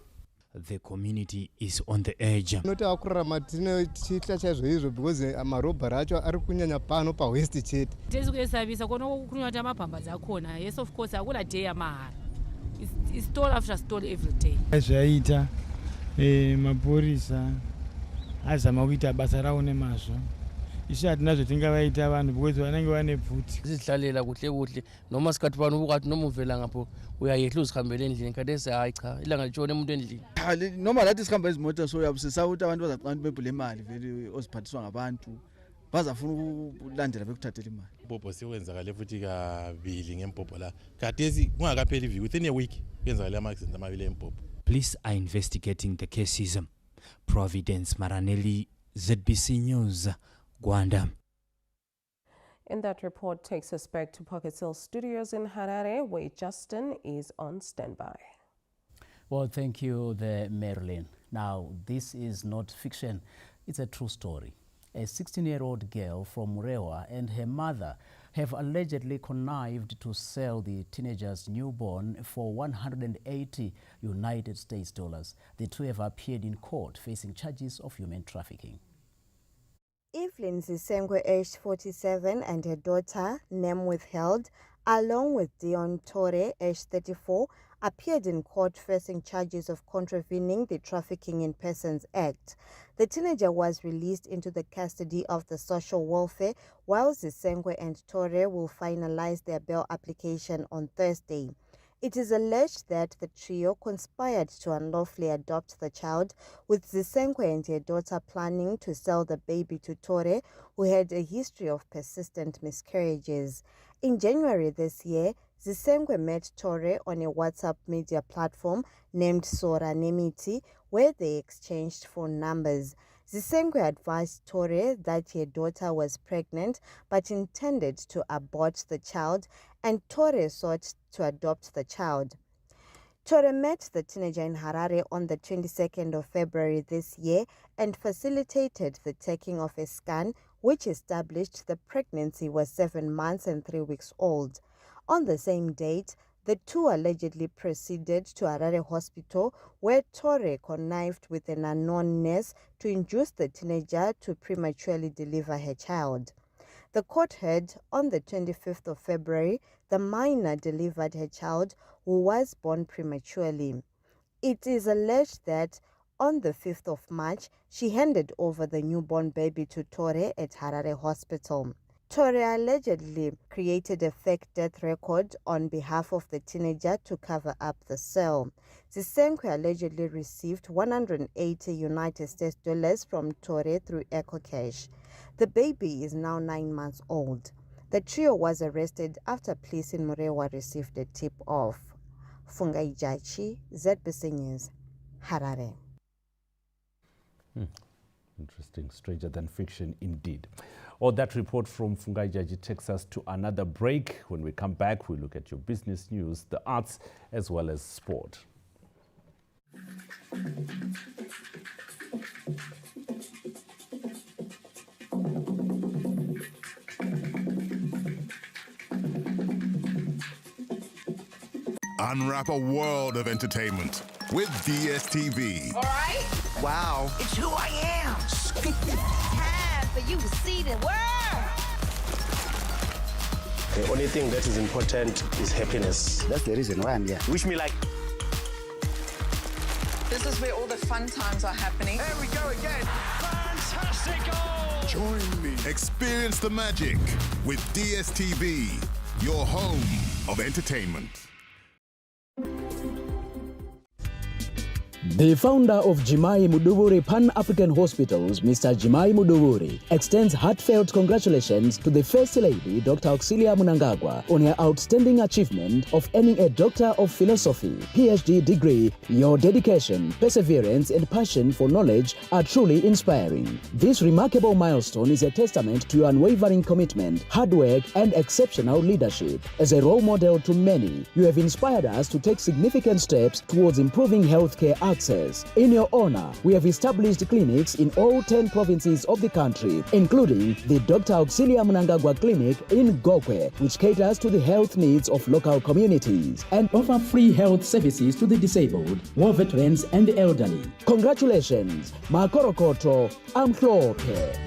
The community is on the edge. Not akurara matine chitla chaizvo izvo because amarobha racho ari kunyanya pano pa west chete. Tezi kuyesabisa kona ukukhulunywa kuti amabhambazi akhona. Yes of course akula day yamahara. It's stole after stole every day. Zvaita mapurisa azama kuita basa rawo nemazvo isu hatina zvatingavaita vanhu because vanenge vane bvute tizihlalela kuhle kuhle noma sikhathi pano ukati noma uvela ngapho uyayehla uzihambela endlini khathesi hayi cha ilanga litshone umuntu endlini noma lathi sihamba izimoto so uyabusisa ukuthi abantu bazaqala bebhule imali vele oziphathiswa ngabantu bazafuna ukulandela bekuthathela imali. Ubhobho siwenzakale futhi kabili ngempobho la khathesi kungakapheli iviki within a week kwenzakale ama-accident amabili empobho. Police are investigating the cases. Providence Maranelli, ZBC News, Gwanda. And that report takes us back to Pocket Hill Studios in Harare, where Justin is on standby. Well, thank you, Marilyn. Now, this is not fiction. It's a true story. A 16-year-old girl from Murewa and her mother have allegedly connived to sell the teenager's newborn for 180 United States dollars. The two have appeared in court facing charges of human trafficking. Evelyn Zisengwe, aged 47, and her daughter, name withheld, along with Dion Tore, aged 34, appeared in court facing charges of contravening the Trafficking in Persons Act. The teenager was released into the custody of the social welfare, while Zisengwe and Tore will finalize their bail application on Thursday. It is alleged that the trio conspired to unlawfully adopt the child, with Zisengwe and her daughter planning to sell the baby to Tore, who had a history of persistent miscarriages. In January this year, Zisengwe met Tore on a WhatsApp media platform named Sora Nemiti, where they exchanged phone numbers. Zisengwe advised Tore that her daughter was pregnant but intended to abort the child, and Tore sought to adopt the child. Tore met the teenager in Harare on the 22nd of February this year and facilitated the taking of a scan which established the pregnancy was 7 months and 3 weeks old. On the same date, the two allegedly proceeded to Harare Hospital, where Tore connived with an unknown nurse to induce the teenager to prematurely deliver her child. The court heard on the 25th of February the minor delivered her child, who was born prematurely. It is alleged that on the 5th of March, she handed over the newborn baby to Tore at Harare Hospital. Tore allegedly created a fake death record on behalf of the teenager to cover up the sale. Zisenkwe allegedly received 180 United States dollars from Tore through EcoCash. The baby is now 9 months old. The trio was arrested after police in Murewa received a tip-off. Fungai Jachi, ZBC News, Harare. Interesting, stranger than fiction indeed. Or that report from Fungai Jaji takes us to another break. When we come back, we look at your business news, the arts, as well as sport. Unwrap a world of entertainment with DSTV. All right. Wow. It's who I am. Time for you to see the world. The only thing that is important is happiness. That's the reason why I'm here. Wish me like. This is where all the fun times are happening. There we go again. Fantastic goal. Join me. Experience the magic with DSTV, your home of entertainment. The founder of Jimai Muduvuri Pan-African Hospitals, Mr. Jimai Muduvuri, extends heartfelt congratulations to the First Lady, Dr. Auxilia Mnangagwa, on her outstanding achievement of earning a Doctor of Philosophy, PhD degree. Your dedication, perseverance, and passion for knowledge are truly inspiring. This remarkable milestone is a testament to your unwavering commitment, hard work, and exceptional leadership. As a role model to many, you have inspired us to take significant steps towards improving healthcare access. In your honor, we have established clinics in all 10 provinces of the country, including the Dr. Auxilia Mnangagwa Clinic in Gokwe, which caters to the health needs of local communities and offer free health services to the disabled, war veterans, and the elderly. Congratulations, Makorokoto Amhlope.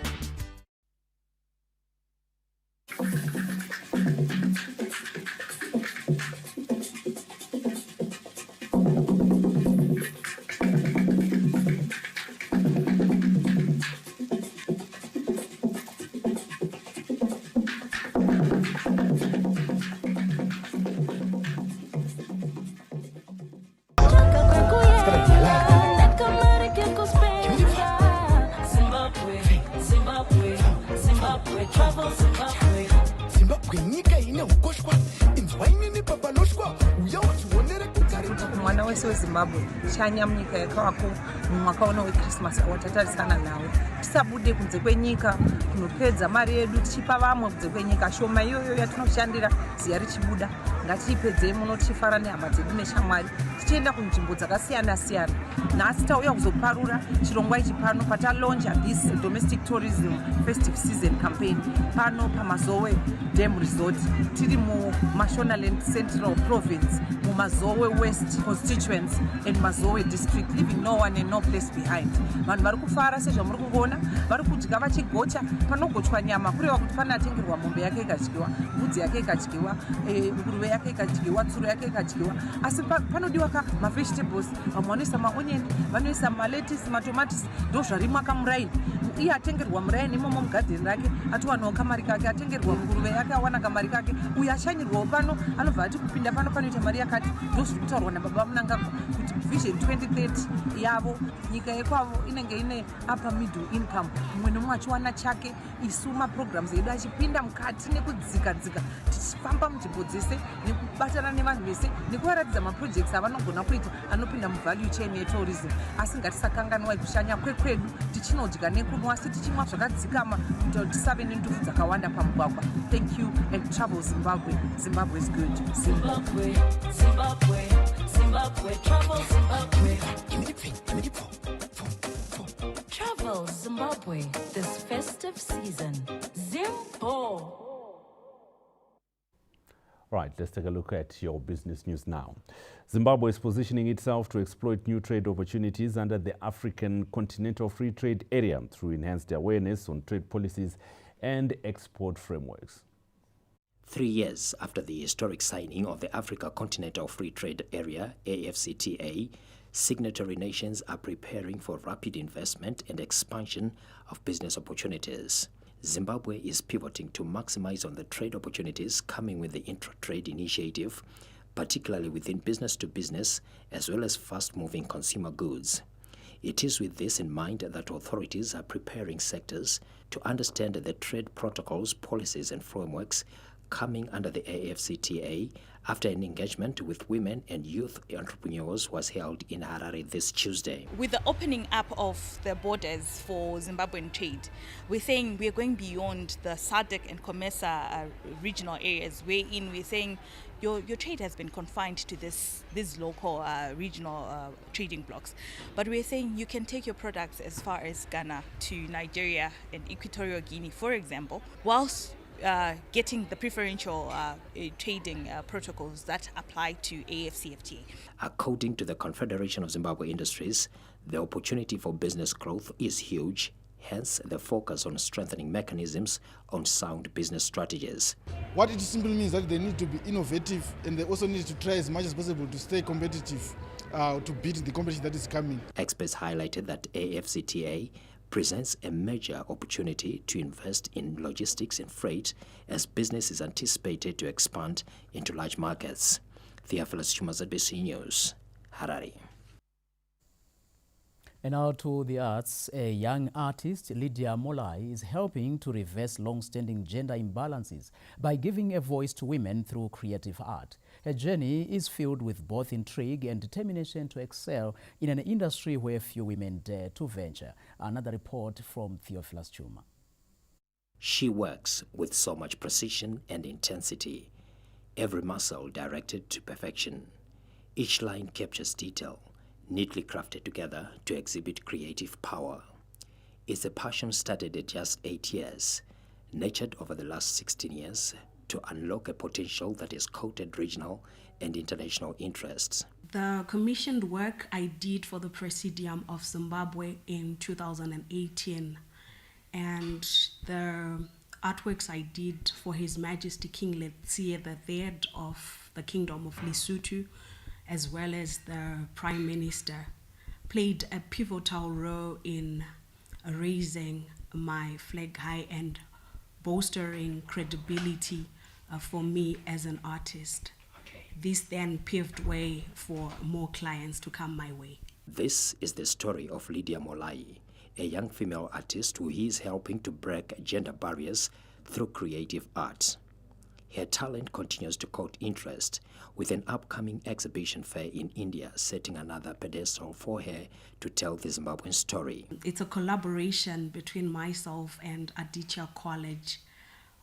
Mwana wese weZimbabwe chanya munyika yakavako mumwaka uno weChristmas watatarisana nawo. Tisabude kunze kwenyika kunopedza mari yedu tichipa vamwe kunze kwenyika. Shoma iyoyo yatinoshandira ziya richibuda ngatiipedzei muno tichifara nehama dzedu neshamwari tichienda kunzvimbo dzakasiyana siyana. Nhasi tauya kuzoparura chirongwa ichi pano patalonja this domestic tourism festive season campaign pano paMazowe Dam Resort tiri muMashonaland Central Province muMazowe West constituents and Mazowe district, leaving no one and no place behind. Vanhu vari kufara sezvamuri kungoona, vari kudya vachigocha, panogochwa nyama kureva kuti panatengerwa mombe yake ikadyiwa, mbudzi yake ikadyiwa, nguruve yake ikadyiwa, tsuro yake ikadyiwa, asi panodiwa ka mavegetables, vamwe vanoisa maonyeni, vanoisa maletisi, matomatisi, ndo zvarimwa kamuraini. Iye atengerwa muraini imomo mugadheni rake, atiwanawo kamari kake, atengerwa nguruve yake, awana kamari kake, uyu ashanyirwawo pano, anobva ati kupinda pano panoita mari yakati, ndo zviri kutaurwa nababa Mnangagwa kuti vision 2030 yavo nyika yekwavo inenge ine upper middle income, mumwe nomumwe achiwana chake. Isu maprograms edu achipinda mukati nekudzika tichifamba munzvimbo dzese nekubatana nevanhu vese nekuvaratidza maprojects avanogona kuita anopinda muvalue chain yetourism. Asi ngatisakanganwa kushanya kwekwedu tichinodya nekunwa, asi tichimwa zvakadzikama kuti tisave nendufu dzakawanda pamugwagwa. Thank you and travel Zimbabwe. Zimbabwe is good. Zimbabwe, Zimbabwe, Zimbabwe, travel Zimbabwe. Travel Zimbabwe this festive season. Zimbo. Right, let's take a look at your business news now. Zimbabwe is positioning itself to exploit new trade opportunities under the African Continental Free Trade Area through enhanced awareness on trade policies and export frameworks. 3 years after the historic signing of the Africa Continental Free Trade Area, AFCTA, signatory nations are preparing for rapid investment and expansion of business opportunities. Zimbabwe is pivoting to maximize on the trade opportunities coming with the intra-trade initiative, particularly within business-to-business as well as fast-moving consumer goods. It is with this in mind that authorities are preparing sectors to understand the trade protocols, policies and frameworks coming under the AFCTA after an engagement with women and youth entrepreneurs was held in Harare this Tuesday. With the opening up of the borders for Zimbabwean trade, we're saying we're going beyond the SADC and COMESA regional areas, wherein we're saying your trade has been confined to these local regional trading blocks. But we're saying you can take your products as far as Ghana to Nigeria and Equatorial Guinea, for example, whilst getting the preferential trading protocols that apply to AFCFTA. According to the Confederation of Zimbabwe Industries, the opportunity for business growth is huge, hence the focus on strengthening mechanisms on sound business strategies. What it simply means that they need to be innovative, and they also need to try as much as possible to stay competitive, to beat the competition that is coming. Experts highlighted that AFCTA presents a major opportunity to invest in logistics and freight as business is anticipated to expand into large markets. Theophilus Chuma, ZBC News, Harare. And now to the arts. A young artist, Lydia Molai, is helping to reverse long-standing gender imbalances by giving a voice to women through creative art. Her journey is filled with both intrigue and determination to excel in an industry where few women dare to venture. Another report from Theophilus Chuma. She works with so much precision and intensity, every muscle directed to perfection. Each line captures detail, neatly crafted together to exhibit creative power. It's a passion started at just 8 years, nurtured over the last 16 years to unlock a potential that is coated regional and international interests. The commissioned work I did for the Presidium of Zimbabwe in 2018, and the artworks I did for His Majesty King Letsie III of the Kingdom of Lesotho, as well as the Prime Minister, played a pivotal role in raising my flag high and bolstering credibility for me as an artist. This then paved way for more clients to come my way. This is the story of Lydia Molai, a young female artist who is helping to break gender barriers through creative art. Her talent continues to court interest, with an upcoming exhibition fair in India setting another pedestal for her to tell the Zimbabwean story. It's a collaboration between myself and Aditya College,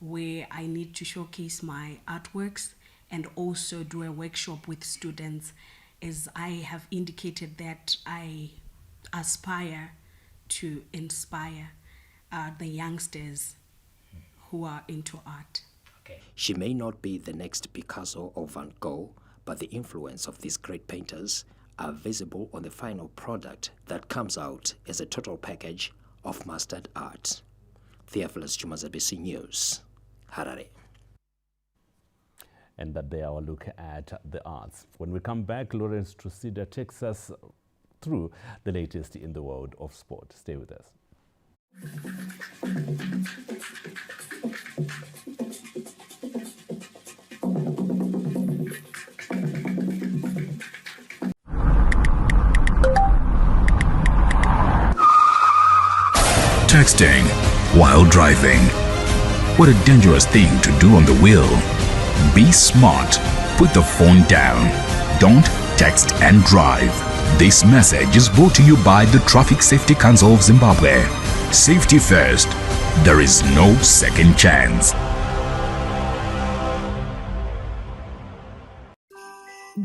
where I need to showcase my artworks and also do a workshop with students, as I have indicated that I aspire to inspire the youngsters who are into art. She may not be the next Picasso or Van Gogh, but the influence of these great painters are visible on the final product that comes out as a total package of mastered art. Theophilus Chuma, ZBC News, Harare. And that day our look at the arts. When we come back, Lawrence Trusida takes us through the latest in the world of sport. Stay with us. Texting while driving. What a dangerous thing to do on the wheel. Be smart. Put the phone down. Don't text and drive. This message is brought to you by the Traffic Safety Council of Zimbabwe. Safety first. There is no second chance.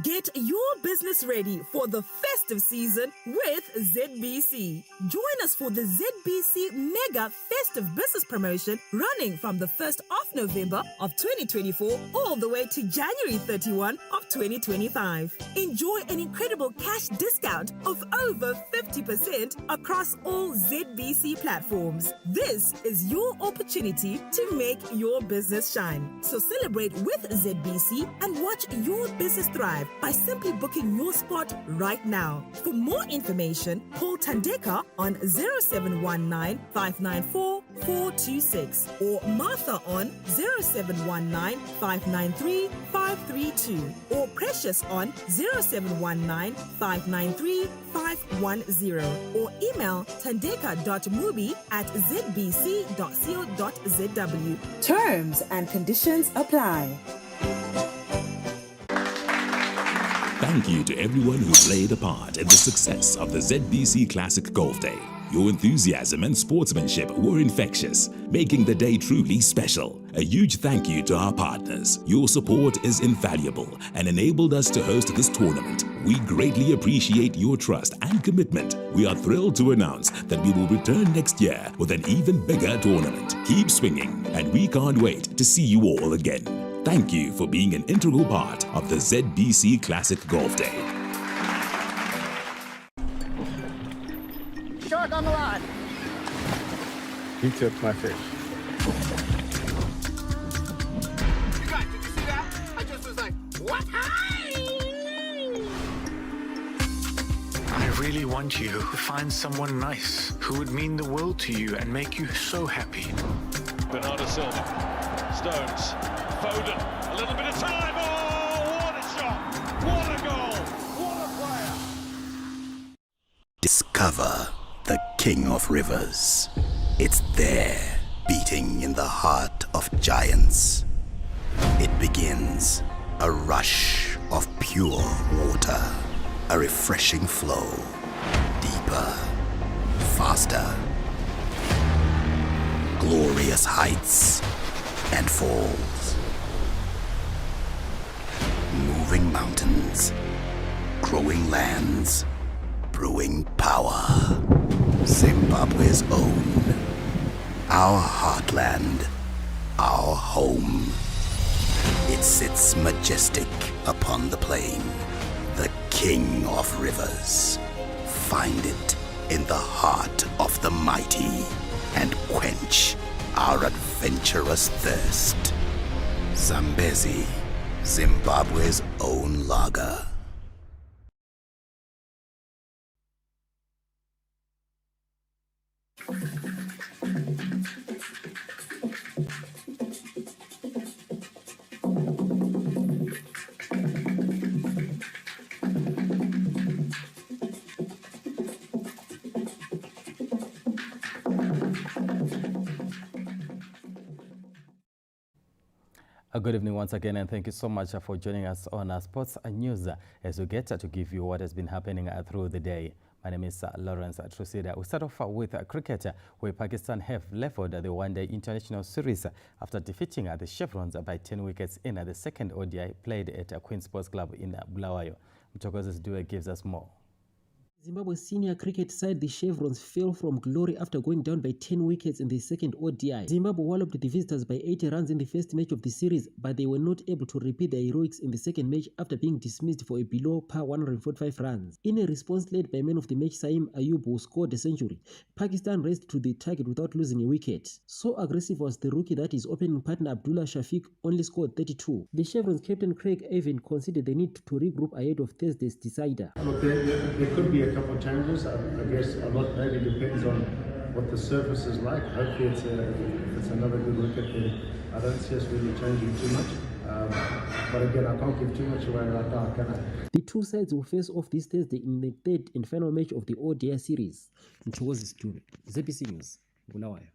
Get your business ready for the festive season with ZBC. Join us for the ZBC Mega Festive Business Promotion running from the 1st of November of 2024 all the way to January 31 of 2025. Enjoy an incredible cash discount of over 50% across all ZBC platforms. This is your opportunity to make your business shine. So celebrate with ZBC and watch your business thrive by simply booking booking your spot right now. For more information, call Tandeka on 0719 594 426 or Martha on 0719 593 532 or Precious on 0719 593 510 or email tandeka.mubi@zbc.co.zw. Terms and conditions apply. Thank you to everyone who played a part in the success of the ZBC Classic Golf Day. Your enthusiasm and sportsmanship were infectious, making the day truly special. A huge thank you to our partners. Your support is invaluable and enabled us to host this tournament. We greatly appreciate your trust and commitment. We are thrilled to announce that we will return next year with an even bigger tournament. Keep swinging, and we can't wait to see you all again. Thank you for being an integral part of the ZBC Classic Golf Day. Shark on the line. He took my fish. You guys, did you see that? I just was like, what? I really want you to find someone nice who would mean the world to you and make you so happy. Bernardo Silva, Stones, Foden, a little bit of time. Oh, what a shot! What a goal! What a player! Discover the King of Rivers. It's there, beating in the heart of giants. It begins, a rush of pure water, a refreshing flow, deeper, faster, glorious heights and falls, moving mountains, growing lands, brewing power. Zimbabwe's own, our heartland, our home. It sits majestic upon the plain, the King of Rivers. Find it in the heart of the mighty and quench our adventurous thirst. Zambezi, Zimbabwe's own lager. Good evening once again, and thank you so much for joining us on Sports News as we get to give you what has been happening through the day. My name is Lawrence Trusida. We start off with cricket, where Pakistan have leveled the one-day international series after defeating the Chevrons by 10 wickets in the second ODI played at Queen's Sports Club in Bulawayo. Mtokozes Due gives us more. Zimbabwe's senior cricket side, the Chevrons, fell from glory after going down by 10 wickets in the second ODI. Zimbabwe walloped the visitors by 80 runs in the first match of the series, but they were not able to repeat their heroics in the second match after being dismissed for a below-par 145 runs. In a response led by man of the match Saim Ayub, who scored a century, Pakistan raced to the target without losing a wicket. So aggressive was the rookie that his opening partner Abdullah Shafiq only scored 32. The Chevrons captain Craig Evan considered the need to regroup ahead of Thursday's decider. Look, there could be a couple of changes. I guess a lot maybe depends on what the surface is like. Hopefully if it's another good wicket, then I don't see us really changing too much. But again, I can't give too much away right now, can I? The two sides will face off this Thursday in the third and final match of the ODI series. Mchokozes Due, ZBC News, Bulawayo.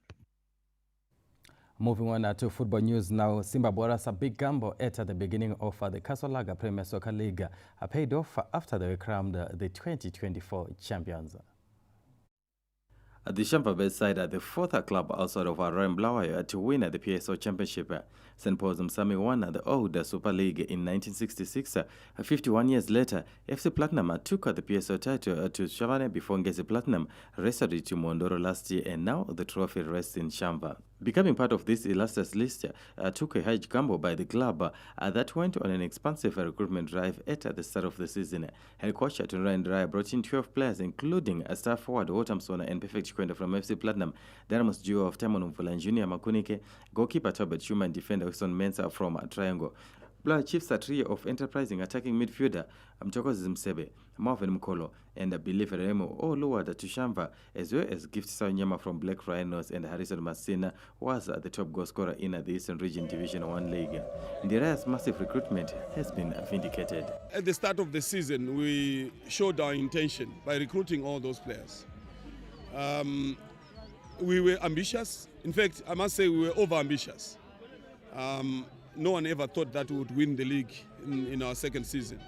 Moving on to football news now, Simba Bora's big gamble at the beginning of the Kasolaga Premier Soccer League paid off after they were crowned the 2024 champions. The Shamba side are the fourth club outside of Bulawayo to win the PSO Championship. St. Paul's Msami won the old Super League in 1966. 51 years later, FC Platinum took the PSO title to Shavane before Ngezi Platinum wrestled it to Mondoro last year, and now the trophy rests in Shamba. Becoming part of this illustrious list took a huge gamble by the club that went on an expansive recruitment drive at the start of the season. Head coach Tunra Ndrai brought in 12 players, including a star forward Wotamsona and Perfect Chikwenda from FC Platinum, Dynamos duo of Timon Mvula and Junior Makunike, goalkeeper Tobert Chuma and defender Wilson Mensah from Triangle. Bulawayo Chiefs are trio of enterprising attacking midfielder Mchokozi Msebe, Marvin Mkolo, and Billy Ferremo all lowered to Shamba, as well as Gift Sanyama from Black Rhinos and Harrison Masina was the top goal scorer in the Eastern Region Division 1 League. Ndiraya's massive recruitment has been vindicated. At the start of the season, we showed our intention by recruiting all those players. We were ambitious. In fact, I must say we were over-ambitious. No one ever thought that we would win the league in our second season.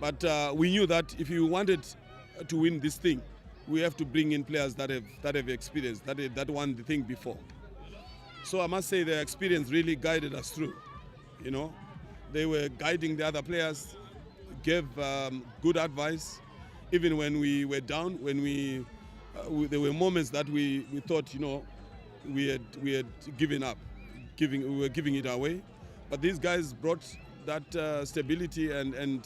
But we knew that if you wanted to win this thing, we have to bring in players that have experience, that won the thing before. So I must say their experience really guided us through. You know, they were guiding the other players, gave good advice, even when we were down, when there were moments that we thought, you know, we had given up, we were giving it away. But these guys brought that stability and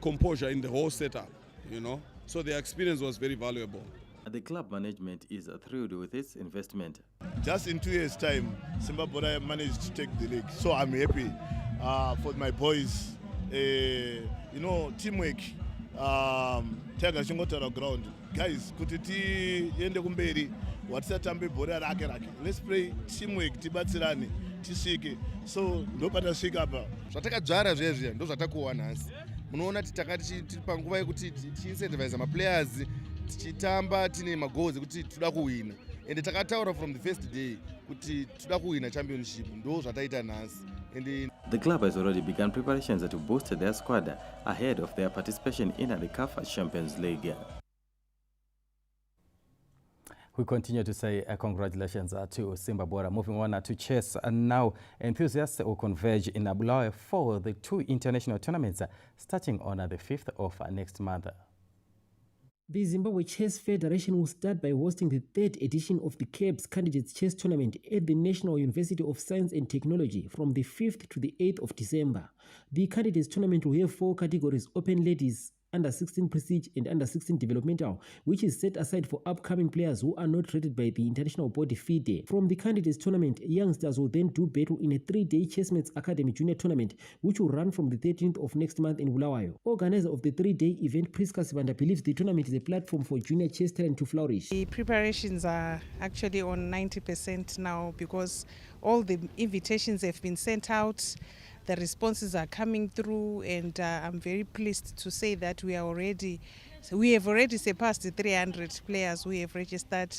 composure in the whole setup, you know. So their experience was very valuable. The club management is thrilled with its investment. Just in 2 years' time, Zimbabwe managed to take the league. So I'm happy for my boys. You know, teamwork. Taga chingotara ground. Guys, kuti yende kumberi. Watisatambe bhora rake. Let's play teamwork, tibatsirane, tisvike. So ndopata svika apa. Zvatakadzvara zvezvi ndo zvatakuwa nhasi. Munoona takati panguva yekuti tiincentivize maplayers tichitamba tine magoals ekuti toda kuwina. Ende takataura from the first day kuti toda kuwina championship. Ndo zvataita nhasi. The club has already begun preparations to boost their squad ahead of their participation in the CAF Champions League. We continue to say congratulations to Zimbabwe. Moving on to chess, and now enthusiasts will converge in Bulawayo for the 2 international tournaments starting on the 5th of next month. The Zimbabwe Chess Federation will start by hosting the 3rd edition of the CABS Candidates Chess Tournament at the National University of Science and Technology from the 5th to the 8th of December. The Candidates Tournament will have 4 categories: Open Ladies, Under 16 Prestige and Under 16 Developmental, which is set aside for upcoming players who are not rated by the international body FIDE. From the Candidates Tournament, youngsters will then do battle in a 3-day Chessmates Academy Junior Tournament, which will run from the 13th of next month in Bulawayo. Organizer of the 3-day event, Priska Sibanda, believes the tournament is a platform for junior chess talent to flourish. The preparations are actually on 90% now because all the invitations have been sent out. The responses are coming through, and I'm very pleased to say that we have already surpassed the 300 players we have registered.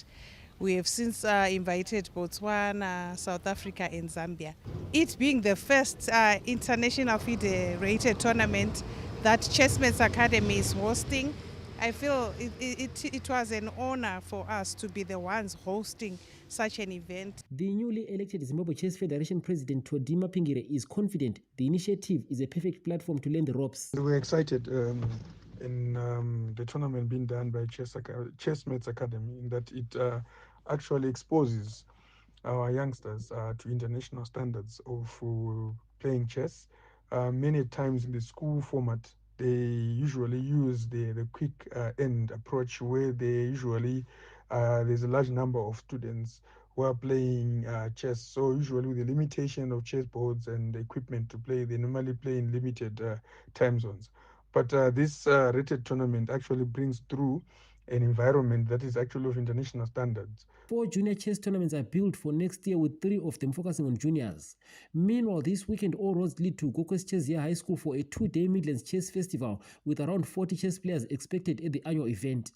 We have since invited Botswana, South Africa and Zambia. It being the first international FIDE-rated tournament that Chessmates Academy is hosting, I feel it was an honor for us to be the ones hosting such an event. The newly elected Zimbabwe Chess Federation President Todima Pingire is confident the initiative is a perfect platform to learn the ropes. We're excited in the tournament being done by Chessmates Academy, in that it actually exposes our youngsters to international standards of playing chess. Many times in the school format, they usually use the quick end approach, where they usually there's a large number of students who are playing chess. So usually with the limitation of chess boards and equipment to play, they normally play in limited time zones. But this rated tournament actually brings through an environment that is actually of international standards. 4 junior chess tournaments are built for next year, with 3 of them focusing on juniors. Meanwhile, this weekend all roads lead to Gokos Chess High School for a 2-day Midlands Chess Festival with around 40 chess players expected at the annual event.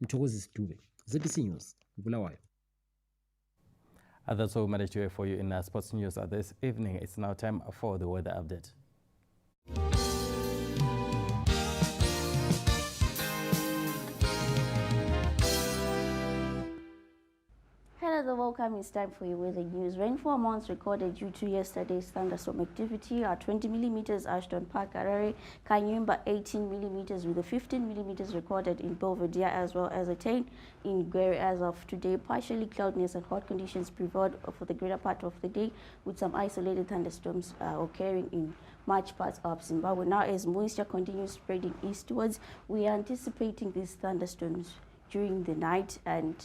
Mchokozi Dube, ZBC News, Bulawayo. That's all we managed to have for you in sports news this evening. It's now time for the weather update. Hello, welcome. It's time for your weather news. Rainfall amounts recorded due to yesterday's thunderstorm activity are 20 millimeters Ashton Park, Harare, Kanyumba 18 millimeters, with a 15 millimeters recorded in Belvedere, as well as a 10 in Gwere. As of today, partially cloudiness and hot conditions prevailed for the greater part of the day, with some isolated thunderstorms occurring in much parts of Zimbabwe. Now, as moisture continues spreading eastwards, we are anticipating these thunderstorms during the night and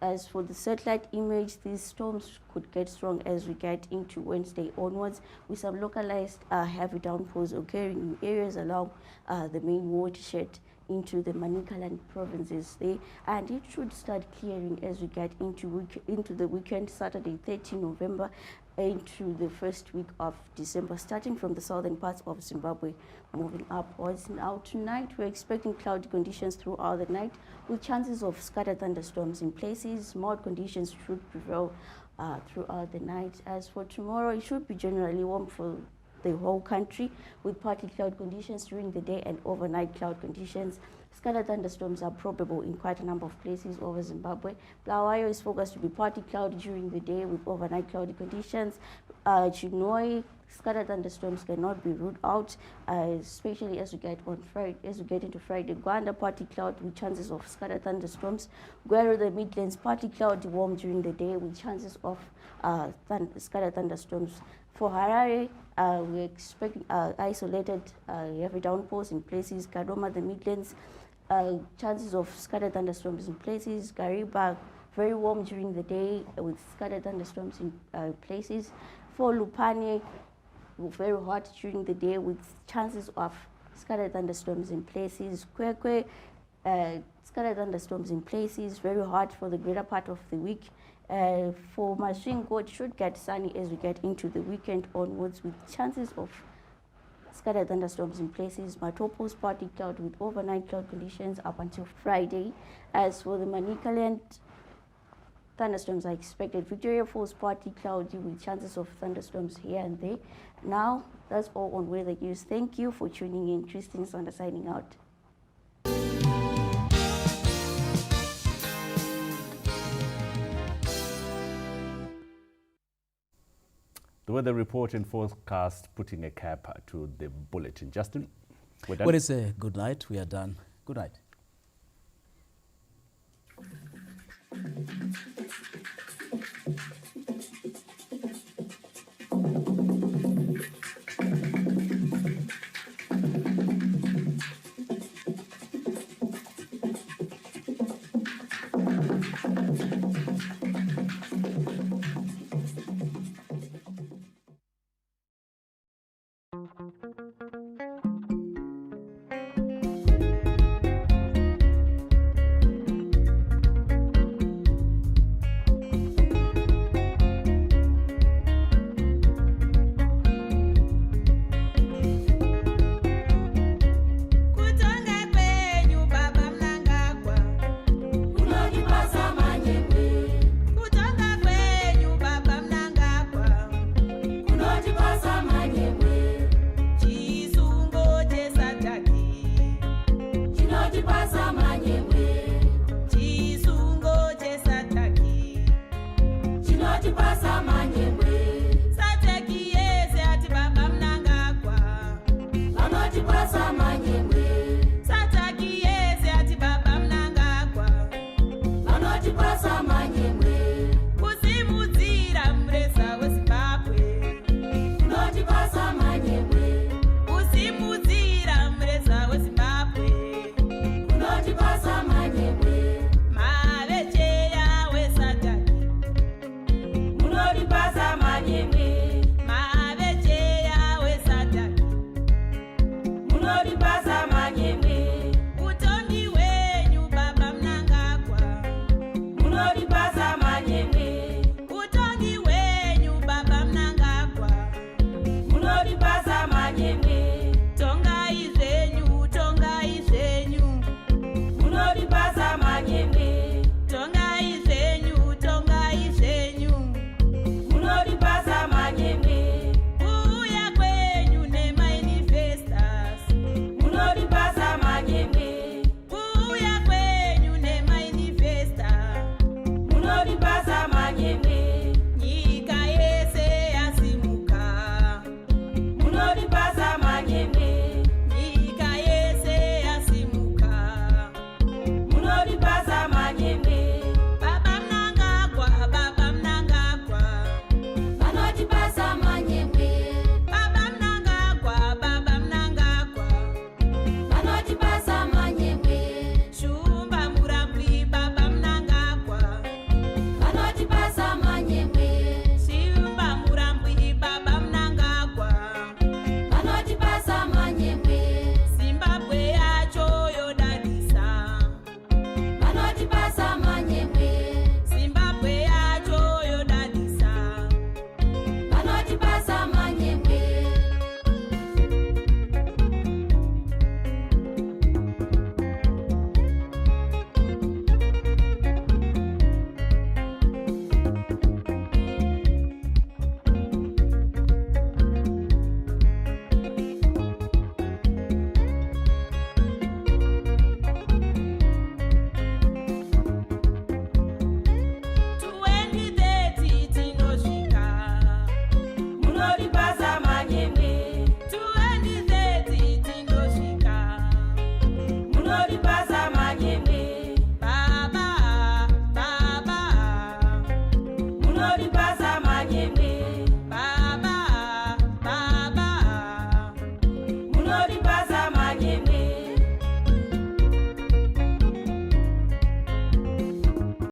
As for the satellite image, these storms could get strong as we get into Wednesday onwards, with some localized heavy downpours occurring in areas along the main watershed into the Manicaland provinces there, and it should start clearing as we get into the weekend, Saturday 13 November, into the first week of December, starting from the southern parts of Zimbabwe, moving upwards. Now tonight, we're expecting cloudy conditions throughout the night, with chances of scattered thunderstorms in places. Mild conditions should prevail throughout the night. As for tomorrow, it should be generally warm for the whole country, with partly cloud conditions during the day and overnight cloud conditions. Scattered thunderstorms are probable in quite a number of places over Zimbabwe. Bulawayo is forecast to be partly cloudy during the day with overnight cloudy conditions. Chinoi, scattered thunderstorms cannot be ruled out, especially as we get into Friday. Gwanda, partly cloudy with chances of scattered thunderstorms. Guero, the Midlands, partly cloudy, warm during the day with chances of scattered thunderstorms. For Harare, we're expecting isolated heavy downpours in places. Kadoma, the Midlands, chances of scattered thunderstorms in places. Gariba, very warm during the day with scattered thunderstorms in places. For Lupane, very hot during the day with chances of scattered thunderstorms in places. Kwekwe, scattered thunderstorms in places, very hot for the greater part of the week. For Masvingo, it should get sunny as we get into the weekend onwards, with chances of scattered thunderstorms in places. Matopos, partly cloud with overnight cloud conditions up until Friday. As for the Manicaland, thunderstorms are expected. Victoria Falls, partly cloudy with chances of thunderstorms here and there. Now, that's all on weather news. Thank you for tuning in. Christine Sander signing out. The weather report and forecast putting a cap to the bulletin. Justin, we're done. Well, it's a good night. We are done. Good night. Pasa